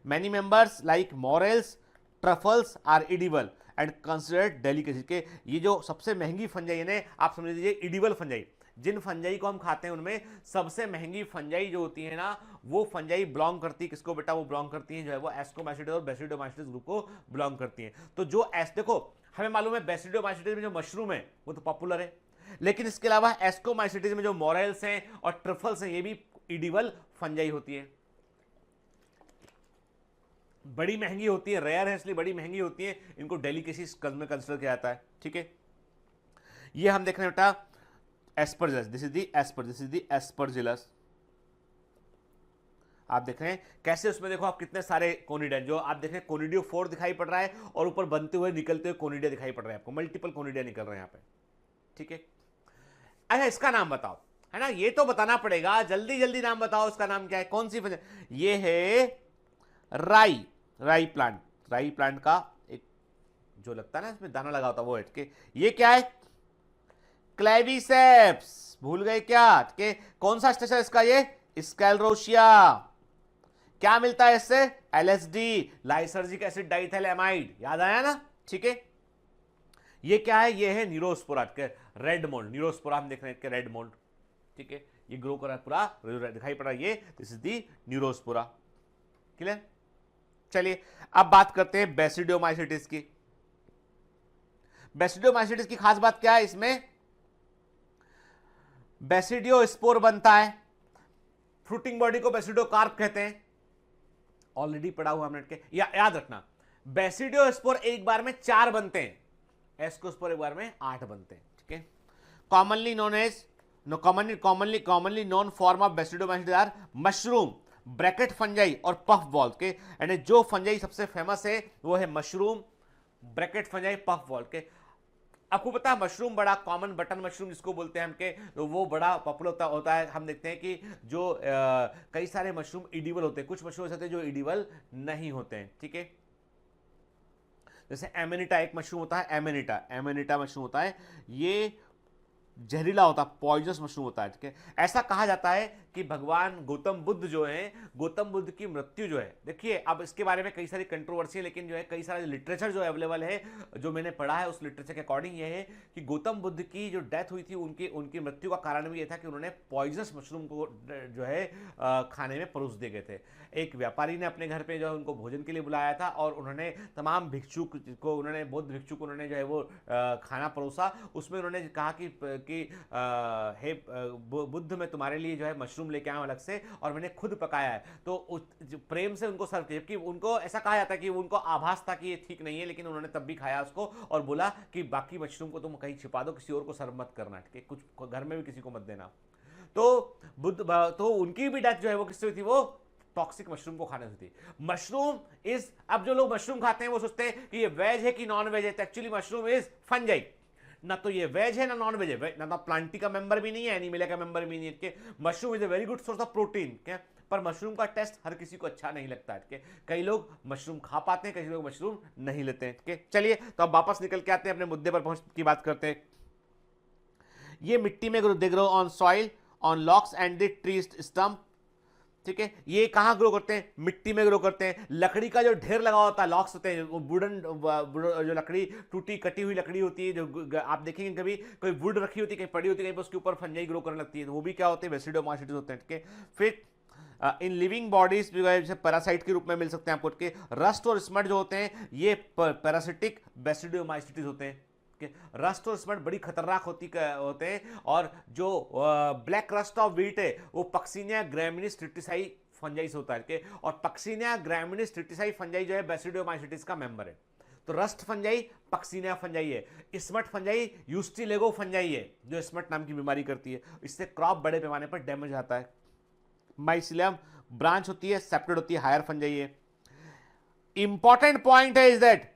Many members like morels, truffles are edible and considered delicacy. के ये जो सबसे महंगी फंजाई है, आप समझ लीजिए इडिबल फंजाई, जिन फंजाई को हम खाते हैं उनमें सबसे महंगी फंजाई जो होती है ना, वो फंजाई बिलोंग करती है किसको बेटा? वो बिलोंग करती है जो है वो एस्कोमाइसिटीज और बेसिडोमाइसिटीज ग्रुप को बिलोंग करती है। तो जो देखो हमें मालूम है बेसिडोमाइसिटीज में जो मशरूम है वो तो पॉपुलर है, लेकिन इसके अलावा एस्कोमाइसिटीज में जो मोरेल्स हैं और ट्रफल्स हैं ये भी इडिबल फंजाई होती है। बड़ी महंगी होती है, रेयर है इसलिए बड़ी महंगी होती है, इनको डेलिकेसी में कंसिडर किया जाता है। ठीक है, ये हम देख रहे हैं बेटा Aspergillus, this is the Aspergillus. आप देख रहे हैं कैसे उसमें देखो आप कितने सारे कोनिडिया, जो आप देख रहे हैं कोनिडियोफोर दिखाई पड़ रहा है और ऊपर बनते हुए निकलते हुए कोनिडिया दिखाई पड़ रहे हैं आपको, मल्टीपल कोनिडिया निकल रहे हैं यहाँ पे। ठीक है, अच्छा इसका नाम बताओ, है ना, ये तो बताना पड़ेगा, जल्दी जल्दी नाम बताओ, इसका नाम क्या है? कौन सी फंजाई? ये है राई प्लांट। राई प्लांट का एक जो लगता है ना इसमें दाना लगा होता है वो है। के ये क्या है? क्लेविसेप्स। भूल गए क्या? के कौन सा स्ट्रक्चर इसका? ये स्क्लेरोशिया। क्या मिलता है इससे? LSD, lysergic acid diethylamide. याद आया ना? ठीक है, ये क्या है? ये है न्यूरोस्पोरा के रेड मोल्ड। न्यूरोस्पोरा हम देख रहे हैं रेड मोल्ड। ठीक है, ये ग्रो कर रहा है पूरा दिखाई पड़ रहा है, ये this is the Neurospora. Clear? चलिए अब बात करते हैं बेसिडोमाइसिटिस की। बेसिडोमाइसिटिस की खास बात क्या है? इसमें बेसिडियोस्पोर बनता है, फ्रूटिंग बॉडी को बेसिडोकार्प कहते हैं, ऑलरेडी पढ़ा हुआ हमने के। याद रखना, बेसिडियोस्पोर एक बार में 4 बनते हैं, एस्कोस्पोर एक बार में 8 बनते हैं। ठीक है, commonly known as commonly known form of basidiomycetes are mushroom, bracket fungi और पफ बॉल के। यानी जो फंजाई सबसे फेमस है वो है mushroom, bracket fungi, puff ball के। आपको पता है मशरूम बड़ा कॉमन, बटन मशरूम जिसको बोलते हैं हम के, तो वो बड़ा पॉपुलर होता है। हम देखते हैं कि जो कई सारे मशरूम इडिबल होते हैं, कुछ मशरूम ऐसे होते हैं जो इडिबल नहीं होते हैं। ठीक है, जैसे एमेनिटा एक मशरूम होता है, एमेनिटा मशरूम होता है, ये जहरीला होता है, पॉइजनस मशरूम होता है। ठीक है, ऐसा कहा जाता है कि भगवान गौतम बुद्ध जो हैं, गौतम बुद्ध की मृत्यु जो है, देखिए अब इसके बारे में कई सारी कंट्रोवर्सी है, लेकिन जो है कई सारे लिटरेचर जो अवेलेबल है, जो मैंने पढ़ा है उस लिटरेचर के अकॉर्डिंग ये है कि गौतम बुद्ध की जो डेथ हुई थी उनकी मृत्यु का कारण भी ये था कि उन्होंने पॉइजनस मशरूम को जो है खाने में परोस दिए गए थे। एक व्यापारी ने अपने घर पे जो है उनको भोजन के लिए बुलाया था और उन्होंने तमाम भिक्षुक को, उन्होंने बौद्ध भिक्षुक को उन्होंने जो है वो खाना परोसा। उसमें उन्होंने कहा कि हे बुद्ध, मैं तुम्हारे लिए जो है मशरूम लेके आया हूं अलग से और मैंने खुद पकाया है। तो प्रेम से उनको सर्व किया, जबकि उनको ऐसा कहा जाता है कि उनको आभास था कि ये ठीक नहीं है, लेकिन उन्होंने तब भी खाया उसको और बोला कि बाकी मशरूम को तुम कहीं छिपा दो, किसी और को सर्व मत करना, ठीक है, कुछ घर में भी किसी को मत देना। तो उनकी भी डेथ जो है वो किससे हुई थी? वो टॉक्सिक मशरूम को खाने से थी। मशरूम इज, अब जो लोग मशरूम खाते हैं वो सोचते हैं कि ये वेज है कि नॉन वेज है, तो एक्चुअली मशरूम इज फंजाई। ना तो ये वेज है ना नॉन वेज है, ना तो प्लांटी का मेंबर भी नहीं है, एनिमल का मेंबर भी नहीं है। Mushroom is a very good source of protein, क्या? पर मशरूम का टेस्ट हर किसी को अच्छा नहीं लगता है। कई लोग मशरूम खा पाते हैं, कई लोग मशरूम नहीं लेते हैं। चलिए तो अब वापस निकल के आते हैं, अपने मुद्दे पर पहुंच की बात करते हैं। ये मिट्टी में they grow on soil, on locks and the tree stump. ठीक है, ये कहां ग्रो करते हैं? मिट्टी में ग्रो करते हैं। लकड़ी का जो ढेर लगा होता है, लॉक्स होते हैं, वुडन जो लकड़ी, टूटी कटी हुई लकड़ी होती है, जो आप देखेंगे कभी कोई वुड रखी होती है, कहीं पड़ी होती है, कहीं पर उसके ऊपर फंजाई ग्रो करने लगती है, तो वो भी क्या होते हैं? बेसिडोमाइसिटिस होते हैं। ठीक है, फिर इन लिविंग बॉडीज जैसे पैरासाइट के रूप में मिल सकते हैं आपको। रस्ट और स्मट जो होते हैं ये पैरासिटिक बेसिडोमाइसिटिस होते हैं। रस्ट और स्मट बड़ी खतरनाक होते हैं। और जो ब्लैक रस्ट ऑफ व्हीट है वो पक्सिनिया ग्रैमिनिस ट्रिटिसाई फंजाई से होता है। और पक्सिनिया ग्रैमिनिस ट्रिटिसाई फंजाई जो है बेसिडोमाइसिटिस का मेंबर है। तो रस्ट फंजाई पक्सिनिया फंजाई है, स्मट फंजाई यूस्टिलेगो फंजाई है जो स्मट नाम की बीमारी करती है। इससे क्रॉप बड़े पैमाने पर डैमेज आता है। माइसिलियम ब्रांच होती है, सेप्टेड होती है, हायर फंजाई है। इंपॉर्टेंट पॉइंट है is that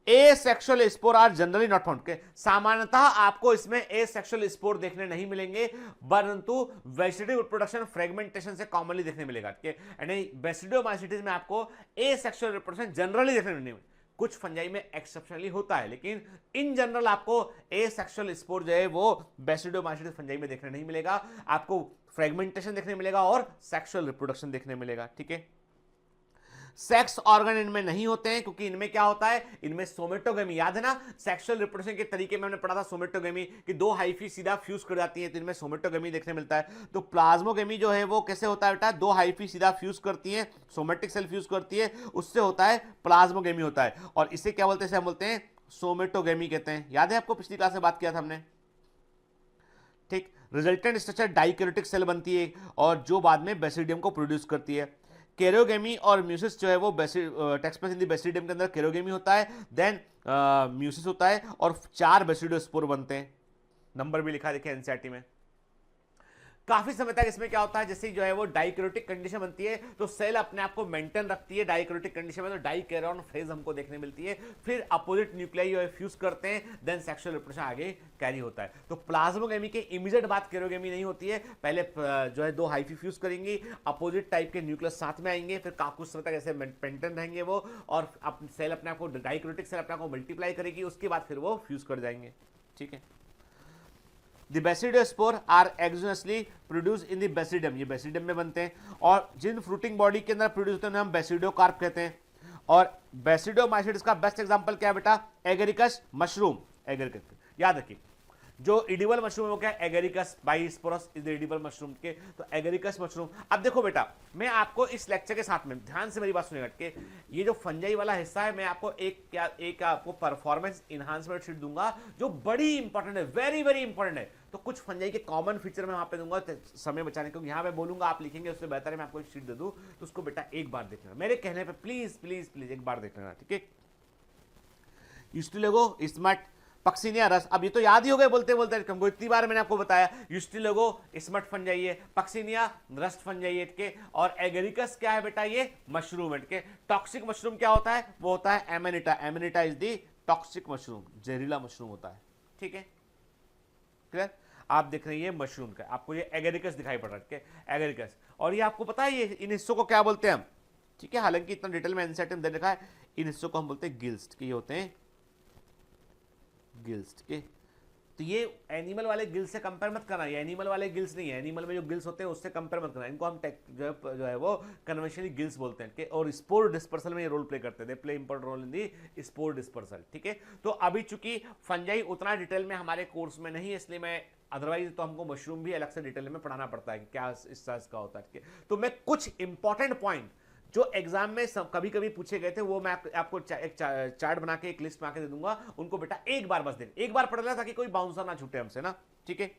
asexual spore are generally not found के सामान्यतः आपको इसमें एसेक्सुअल स्पोर देखने नहीं मिलेंगे, परंतु वेजिटेटिव रिप्रोडक्शन फ्रेगमेंटेशन से कॉमनली देखने मिलेगा। यानी बेसिडोमाइसीटीज में आपको एसेक्सुअल रिप्रोडक्शन जनरली देखने नहीं मिलेगा, कुछ फंजाई में एक्सेप्शनली होता है, लेकिन इन जनरल आपको एसेक्सुअल स्पोर जो है वो बेसिडोमाइसीटीज फंजाई में देखने नहीं मिलेगा। आपको फ्रेगमेंटेशन देखने मिलेगा और सेक्सुअल रिप्रोडक्शन देखने मिलेगा। ठीक है, सेक्स ऑर्गन इनमें नहीं होते हैं क्योंकि इनमें क्या होता है, इनमें सोमेटोगेमी, याद है ना सेक्सुअल रिप्रोडक्शन के तरीके में हमने पढ़ा था सोमेटोगेमी कि दो हाइफी सीधा फ्यूज कर जाती है, तो इनमें सोमेटोगेमी देखने मिलता है। तो प्लाज्मोगेमी जो है वो कैसे होता है बेटा, दो हाइफी सीधा फ्यूज करती है, सोमेटिक सेल फ्यूज करती है, उससे होता है प्लाज्मोगेमी होता है। और इसे क्या बोलते हैं, हम बोलते हैं सोमेटोगेमी कहते हैं। याद है आपको पिछली क्लास में बात किया था हमने। ठीक, रिजल्टेंट स्ट्रक्चर डाइकैरियोटिक सेल बनती है और जो बाद में बेसिडियम को प्रोड्यूस करती है। कैरियोगेमी और म्यूसिस जो है वो टेक्सपेस इन द बेसिडियम के अंदर कैरियोगेमी होता है, देन म्यूसिस होता है और 4 बेसिडोस्पोर बनते हैं। नंबर भी लिखा देखिए एनसीईआरटी में। काफी समय तक इसमें क्या होता है, जैसे जो है वो डाइकैरियोटिक कंडीशन बनती है तो सेल अपने आप को मेंटेन रखती है डाइकैरियोटिक कंडीशन में, तो डाइकैरियन फेज हमको देखने मिलती है। फिर अपोजिट न्यूक्लियाई जो है फ्यूज करते हैं, देन सेक्सुअल रिप्रोडक्शन आगे कैरी होता है। तो प्लाज्मोगेमी के इमीडिएट बाद कैरियोगेमी नहीं होती है, पहले जो है दो हाइफी फ्यूज करेंगी, अपोजिट टाइप के न्यूक्लियस साथ में आएंगे, फिर कुछ समय तक ऐसे मेंटेन रहेंगे वो, और सेल अपने आप को डाइकैरियोटिक सेल अपने आप को मल्टीप्लाई करेगी, उसके बाद फिर वो फ्यूज कर जाएंगे। ठीक है, The basidospore are exogenously produced in the basidium, ये बेसिडियम में बनते हैं, और जिन फ्रूटिंग बॉडी के अंदर प्रोड्यूस होते हैं हम बेसिडोकार्प कहते हैं। और बेसिडोमाइसीट्स का बेस्ट एग्जांपल क्या है बेटा, एगेरिकस मशरूम। एगेरिकस याद रखिए, जो एडिबल मशरूम है वो क्या है, Agaricus bisporus is the edible mushroom के, तो एगेरिकस मशरूम। अब देखो बेटा, मैं आपको इस लेक्चर के साथ में ध्यान से मेरी बात सुनिएगा कि ये जो फंजाई वाला हिस्सा है, मैं आपको एक आपको परफॉर्मेंस इनहांसमेंट शीट दूंगा जो बड़ी इंपॉर्टेंट है, वेरी वेरी इंपॉर्टेंट है। तो कुछ फंजाई के कॉमन फीचर मैं वहां पे दूंगा समय बचाने को, यहाँ पे बोलूंगा आप लिखेंगे, उससे बेहतर है मैं आपको एक शीट दे दूं, तो उसको बेटा एक बार देख लेना, मेरे कहने पे प्लीज प्लीज प्लीज एक बार देख लेना। ठीक है, यूस्टिलोगो स्मार्ट पक्सिनिया रस, अब ये तो याद ही हो गए बोलते बोलते हमको, इतनी बार मैंने आपको बताया। यूस्टिलोगो स्मट फंजाई है, पक्सिनिया रस्ट फंजाई है के, और एगेरिकस क्या है बेटा, ये मशरूम है के। टॉक्सिक मशरूम क्या होता है, वो होता है एमेनिटा। एमेनिटा इज दी टॉक्सिक मशरूम, जहरीला मशरूम होता है। ठीक है, क्लियर। आप देख रहे हैं ये मशरूम का, आपको ये एगेरिकस दिखाई पड़ रहा है, एगेरिकस। और ये आपको पता है ये इन हिस्सों को क्या बोलते हैं हम, ठीक है, हालांकि इतना डिटेल में एनसीईआरटी में दे रखा है, इन हिस्सों को हम बोलते हैं गिल्स, के ये होते हैं गिल्स के। तो ये एनिमल वाले गिल्स से कंपेयर मत करना, ये एनिमल वाले गिल्स नहीं है, एनिमल में जो गिल्स होते हैं उससे कंपेयर मत करना, इनको हम जो है वो कन्वेंशनली गिल्स बोलते हैं के, और स्पोर डिस्पर्सल में ये रोल प्ले करते हैं, they play important role in the spore dispersal. ठीक है, तो अभी चूंकि फंजाई उतना डिटेल में हमारे कोर्स में नहीं है, इसलिए मैं, अदरवाइज तो हमको मशरूम भी अलग से डिटेल में पढ़ाना पड़ता है कि क्या इस साइज का होता है। तो मैं कुछ इंपॉर्टेंट पॉइंट जो एग्जाम में कभी कभी पूछे गए थे वो मैं आपको एक चार्ट बना के, एक लिस्ट बना के दे दूंगा, उनको बेटा एक बार बस एक बार पढ़ लेना ताकि कोई बाउंसर ना छूटे हमसे ना। ठीक है,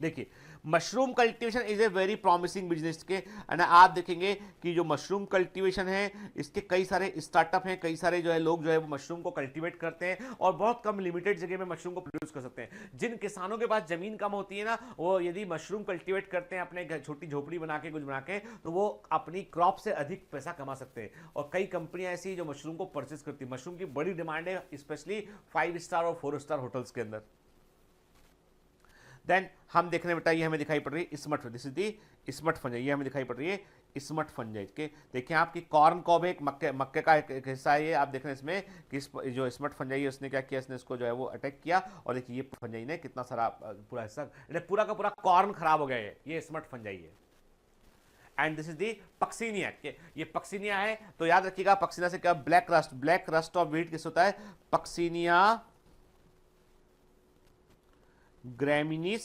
देखिए mushroom cultivation is a very promising business के, एंड आप देखेंगे कि जो मशरूम कल्टीवेशन है इसके कई सारे स्टार्टअप हैं, कई सारे जो है लोग जो है वो मशरूम को कल्टीवेट करते हैं और बहुत कम लिमिटेड जगह में मशरूम को प्रोड्यूस कर सकते हैं। जिन किसानों के पास जमीन कम होती है ना, वो यदि मशरूम कल्टीवेट करते हैं अपने छोटी झोपड़ी बना के कुछ बना के, तो वो अपनी क्रॉप से अधिक पैसा कमा सकते हैं। और कई कंपनियां ऐसी जो मशरूम को परचेज करती है, मशरूम की बड़ी डिमांड है स्पेशली 5 स्टार और 4 स्टार होटल्स के अंदर। देन हम देखने बेटा ये हमें दिखाई पड़ रही है smut, this is the smut fungi, ये हमें दिखाई पड़ रही है स्मट फंजाई के। देखिए आपकी कॉर्न कॉब एक मक्के का एक हिस्सा है, आप देख रहे हैं इसमें कि जो स्मट फंजाई है उसने क्या किया, इसने इसको जो है वो अटैक किया, और देखिए ये फंजाई ने कितना सारा पूरा हिस्सा, पूरा का पूरा कॉर्न खराब हो गया है, ये स्मट फंजाई है। And this is the Puccinia, ये पक्सिनिया है, तो याद रखिएगा पक्सिनिया से क्या, ब्लैक रस्ट ऑफ व्हीट किस होता है, पक्सिनिया ग्रैमिनीस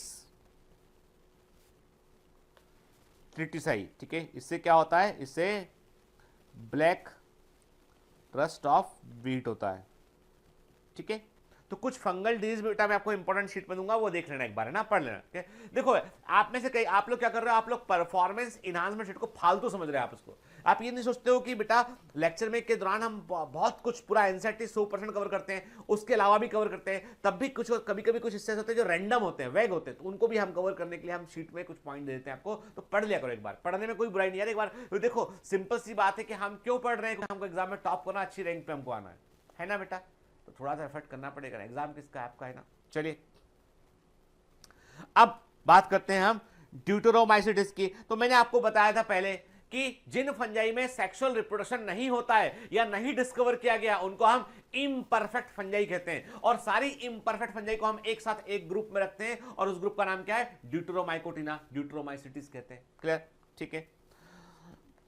ट्रिटिसाई। ठीक है, इससे क्या होता है, इससे ब्लैक रस्ट ऑफ व्हीट होता है। ठीक है, तो कुछ फंगल डिजीज बेटा मैं आपको इंपॉर्टेंट शीट में दूंगा, वो देख लेना एक बार, है ना, पढ़ लेना। okay? देखो आप में से कई आप लोग क्या कर रहे हो, आप लोग परफॉर्मेंस इनहांसमेंट शीट को फालतू समझ रहे हो आप उसको। आप ये नहीं सोचते हो कि बेटा लेक्चर में के दौरान हम बहुत कुछ पूरा एनसीईआरटी 100% कवर करते हैं, उसके अलावा भी कवर करते हैं, तब भी कुछ कभी कभी कुछ हिस्से होते हैं जो रैंडम होते हैं, वैग होते हैं, तो उनको भी हम कवर करने के लिए हम शीट में कुछ पॉइंट दे देते हैं आपको। तो पढ़ लिया करो एक बार, पढ़ने में कोई बुराई नहीं है एक बार। तो देखो सिंपल सी बात है कि हम क्यों पढ़ रहे हैं, हमको एग्जाम में टॉप करना, अच्छी रैंक पे हमको आना है ना बेटा, तो थोड़ा सा एफर्ट करना पड़ेगा। एग्जाम किसका है, आपका है ना। चलिए अब बात करते हैं हम ड्यूटेरोमाइसिटिस की। तो मैंने आपको बताया था पहले कि जिन फंजाई में सेक्सुअल रिप्रोडक्शन नहीं होता है या नहीं डिस्कवर किया गया उनको हम इम्परफेक्ट फंजाई कहते हैं, और सारी इम्परफेक्ट फंजाई को हम एक साथ एक ग्रुप में रखते हैं और उस ग्रुप का नाम क्या है, ड्यूटेरोमाइकोटिना, ड्यूटेरोमाइसिटिस कहते हैं। क्लियर, ठीक है।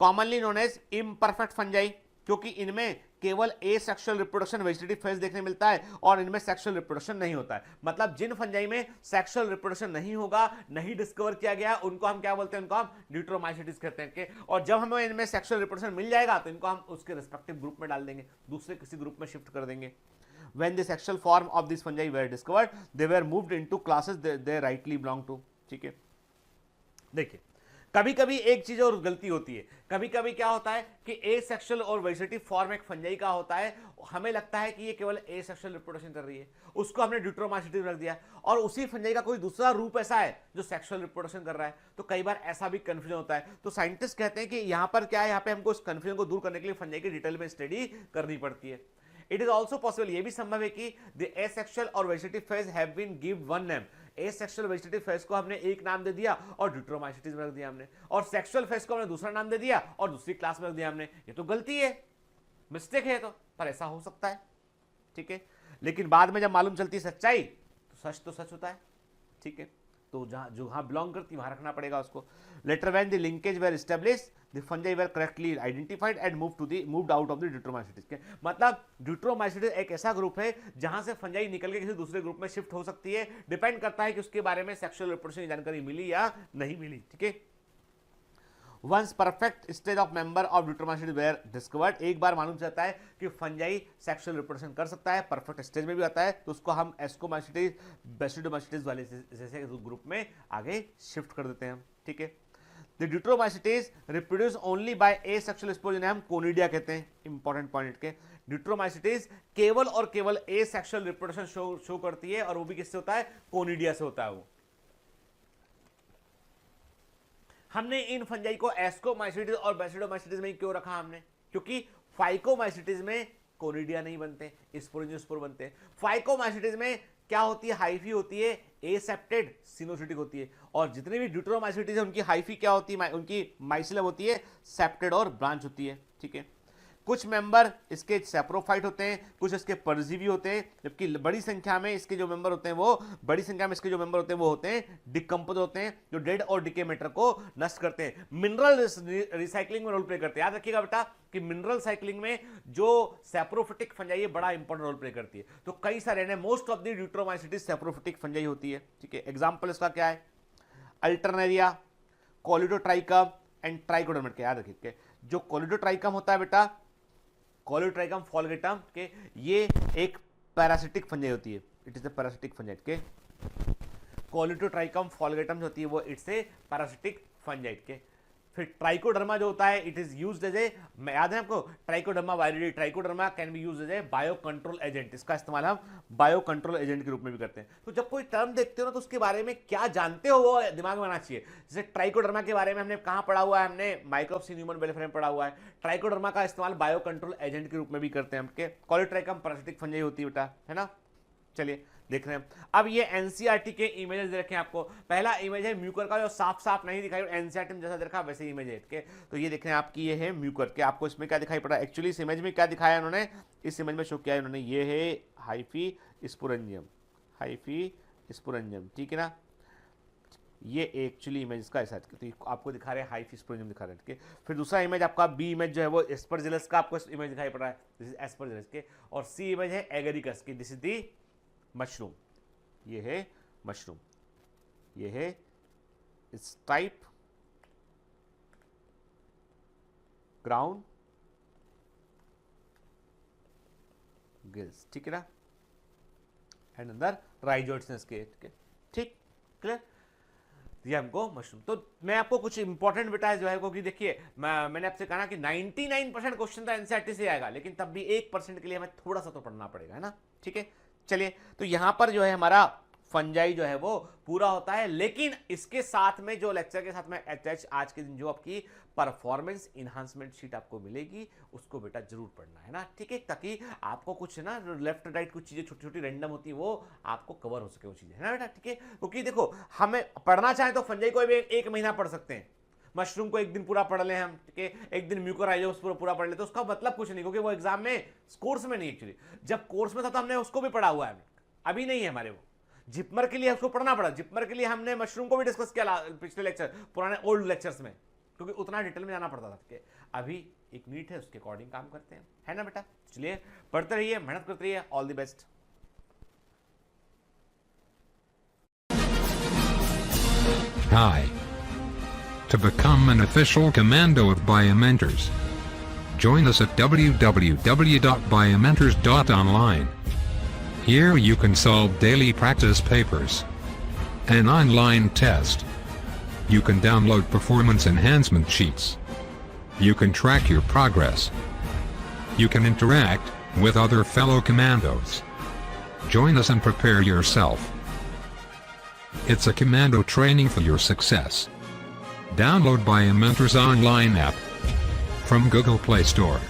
Commonly known as imperfect fungi, क्योंकि इनमें केवल एसेक्सुअल रिप्रोडक्शन वेजिटेटिव फेज देखने मिलता है और इनमें सेक्सुअल रिप्रोडक्शन नहीं होता है। मतलब जिन फंजाई में सेक्सुअल रिप्रोडक्शन नहीं होगा, नहीं डिस्कवर किया गया, उनको हम क्या बोलते हैं, उनको हम ड्यूटेरोमाइसिटिस कहते हैं। और जब हमें इनमें सेक्सुअल रिप्रोडक्शन मिल जाएगा तो इनको हम उसके रिस्पेक्टिव ग्रुप में डाल देंगे, दूसरे किसी ग्रुप में शिफ्ट कर देंगे। When the sexual form of these fungi were discovered, they were moved into classes they rightly belong to। ठीक है, देखिए कभी कभी एक चीज और गलती होती है, कभी कभी क्या होता है कि एसेक्सुअल और वेजिटेटिव फॉर्म एक फंजाई का होता है, हमें लगता है कि ये केवल एसेक्सुअल रिप्रोडक्शन कर रही है, उसको हमने ड्यूटेरोमाइसिटिस रख दिया, और उसी फंजाई का कोई दूसरा रूप ऐसा है जो सेक्सुअल रिप्रोडक्शन कर रहा है। तो कई बार ऐसा भी कंफ्यूजन होता है, तो साइंटिस्ट कहते हैं कि यहां पर क्या है, यहां पे हमको इस कंफ्यूजन को दूर करने के लिए फंजाई की डिटेल में स्टडी करनी पड़ती है। इट इज ऑल्सो पॉसिबल, ये भी संभव है कि द एसेक्सुअल और vegetative phase have been give one name, asexual vegetative phase को हमने एक नाम दे दिया और ड्यूटेरोमाइसिटिस में रख दिया हमने, और सेक्सुअल फेज को हमने दूसरा नाम दे दिया और दूसरी क्लास में रख दिया हमने। ये तो गलती है, मिस्टेक है, तो पर ऐसा हो सकता है, ठीक है। लेकिन बाद में जब मालूम चलती है सच्चाई, तो सच होता है, ठीक है। तो जहां बिलोंग करती वहां रखना पड़ेगा उसको। Later when the linkage were established, the fungi were correctly identified and moved out of the deuteromycetes के। मतलब ड्यूटेरोमाइसिटिस एक ऐसा ग्रुप है जहां से फंजाई निकल के किसी दूसरे ग्रुप में शिफ्ट हो सकती है, डिपेंड करता है कि उसके बारे में सेक्सुअल रिप्रोडक्शन की जानकारी मिली या नहीं मिली, ठीक है। Once perfect stage of member of ड्यूटेरोमाइसिटिस were discovered, एक बार मालूम चलता है कि फंजाई सेक्सुअल रिप्रोडक्शन कर सकता है, परफेक्ट स्टेज में भी आता है, तो उसको हम एस्कोमाइसिटिस, बेसिडोमाइसिटिस वाले जैसे ग्रुप में आगे शिफ्ट कर देते हैं, ठीक है। The deuteromycetes reproduce only by asexual spore, जिन्हें हम कोनिडिया कहते हैं। इंपॉर्टेंट पॉइंट के, ड्यूटेरोमाइसिटिस केवल और केवल एसेक्सुअल रिप्रोडक्शन शो करती है, और वो भी किससे होता है, कोनिडिया से होता है। वो हमने इन फंजाई को एस्कोमाइसिटिस और बेसिडोमाइसिटिस में क्यों रखा हमने, क्योंकि फाइकोमाइसिटिस में कोनिडिया नहीं बनते, स्पोरेंजियोस्पोर बनते हैं। फाइकोमाइसिटिस में क्या होती है, हाइफी होती है, एसेप्टेड सिनोसिटिक होती है, और जितने भी ड्यूटेरोमाइसिटिस है उनकी हाइफी क्या होती है, उनकी माइसिलम होती है सेप्टेड और ब्रांच होती है, ठीक है। कुछ मेंबर इसके सेप्रोफाइट होते हैं, कुछ इसके परजीवी होते हैं, जबकि बड़ी संख्या में इसके जो मेंबर होते हैं वो होते हैं डिकम्पोज होते हैं, जो डेड और डिके मैटर को नष्ट करते हैं। मिनरल रिसाइकलिंग में रोल प्ले करते हैं। याद रखिएगा बेटा कि मिनरल साइक्लिंग में जो सेप्रोफिटिक फंजाई बड़ा इंपॉर्टेंट रोल प्ले करती है। तो कई सारे most of the deuteromycetes saprophytic fungi होती है, ठीक है। एग्जांपल इसका क्या है, अल्टरनेरिया, कोलिडोट्राइकम एंड ट्राइकोडर्मा के। याद रखिए जो कोलिडोट्राइकम होता है बेटा, कोलिडोट्राइकम फॉलगेटम के, ये एक पैरासिटिक फंजाई होती है, it is a parasitic fungi के। कोलिडोट्राइकम फॉलगेटम जो होती है वो इट्स ए पैरासिटिक फंजाई के। फिर ट्राइकोडर्मा जो होता है it is used as a, याद है आपको, trichoderma viride, trichoderma can be used as a bio control agent. इसका इस्तेमाल हम बायो कंट्रोल एजेंट के रूप में भी करते हैं। तो जब कोई टर्म देखते हो ना तो उसके बारे में क्या जानते हो वो दिमाग में आना चाहिए। जैसे ट्राइकोडर्मा के बारे में हमने कहाँ पढ़ा हुआ है, हमने माइक्रोब्स इन ह्यूमन वेलफेयर में पढ़ा हुआ है। ट्राइकोडर्मा का इस्तेमाल बायो कंट्रोल एजेंट के रूप में भी करते हैं हम। कोलिडोट्राइकम पैरासिटिक फंजाई होती है बेटा, है ना। चलिए देख रहे हैं अब ये एनसीईआरटी के इमेजेस दे रखे हैं आपको। पहला इमेज है म्यूकर का, जो साफ साफ नहीं दिखाई, एनसीईआरटी में जैसा देखा वैसे इमेज है के। तो ये देख रहे हैं आपकी, ये है म्यूकर के। आपको इसमें क्या दिखाई पड़ा, एक्चुअली इस इमेज में क्या दिखाया उन्होंने, इस इमेज में शो किया है उन्होंने, ये है हाइफी स्पोरेंजियम, हाइफी स्पोरेंजियम, ठीक है ना। ये एक्चुअली इमेज इसका ऐसा, तो आपको दिखा रहे हैं हाइफी स्पोरेंजियम दिखा रहे हैं। फिर दूसरा इमेज आपका बी इमेज जो है वो एस्परजिलस का आपको इमेज दिखाई पड़ रहा है, दिस इज एस्परजिलस के। और सी इमेज है एगरिकस की, दिस इज दी मशरूम, ये है मशरूम, ये है स्टाइप ग्राउंड गिल्स, ठीक है ना। एंड अंदर राइजोइड्स के, ठीक, क्लियर। ये हमको मशरूम, तो मैं आपको कुछ इंपॉर्टेंट बेटा जो है, क्योंकि देखिए मैंने आपसे कहा ना कि 99% क्वेश्चन तो एनसीईआरटी से आएगा, लेकिन तब भी 1% के लिए हमें थोड़ा सा तो पढ़ना पड़ेगा, है ना, ठीक है। चलिए, तो यहां पर जो है हमारा फंजाई जो है वो पूरा होता है, लेकिन इसके साथ में जो लेक्चर के साथ में अटैच आज के दिन जो आपकी परफॉर्मेंस इनहांसमेंट शीट आपको मिलेगी, उसको बेटा जरूर पढ़ना है ना, ठीक है, ताकि आपको कुछ ना लेफ्ट राइट कुछ चीजें छोटी छोटी रैंडम होती है वो आपको कवर हो सके वो चीजें, है ना बेटा, ठीक है। क्योंकि देखो हमें पढ़ना चाहे तो फंजाई को भी 1 महीना पढ़ सकते हैं, मशरूम को 1 दिन पूरा पढ़ लें हम, ठीक है, 1 दिन म्यूकोराइजोस पूरा पढ़ ले, तो उसका मतलब कुछ नहीं, क्योंकि वो एग्जाम में कोर्स में नहीं, एक्चुअली जब कोर्स में था तो हमने उसको भी पढ़ा हुआ है, अभी नहीं है हमारे वो। जिपमर के लिए उसको पढ़ना पड़ा, जिपमर के लिए हमने मशरूम को भी डिस्कस किया पिछले लेक्चर, पुराने ओल्ड लेक्चर्स में, क्योंकि उतना डिटेल में जाना पड़ता था, ठीक है। अभी एक नीट है, उसके अकॉर्डिंग काम करते हैं, है ना बेटा। चलिए पढ़ते रहिए, मेहनत करते रहिए, all the best. Hi. To become an official commando of Biomentors, join us at www.biomentors.online. Here you can solve daily practice papers, an online test. You can download performance enhancement sheets. You can track your progress. You can interact with other fellow commandos. Join us and prepare yourself. It's a commando training for your success. Download Biomentors online app from Google Play Store.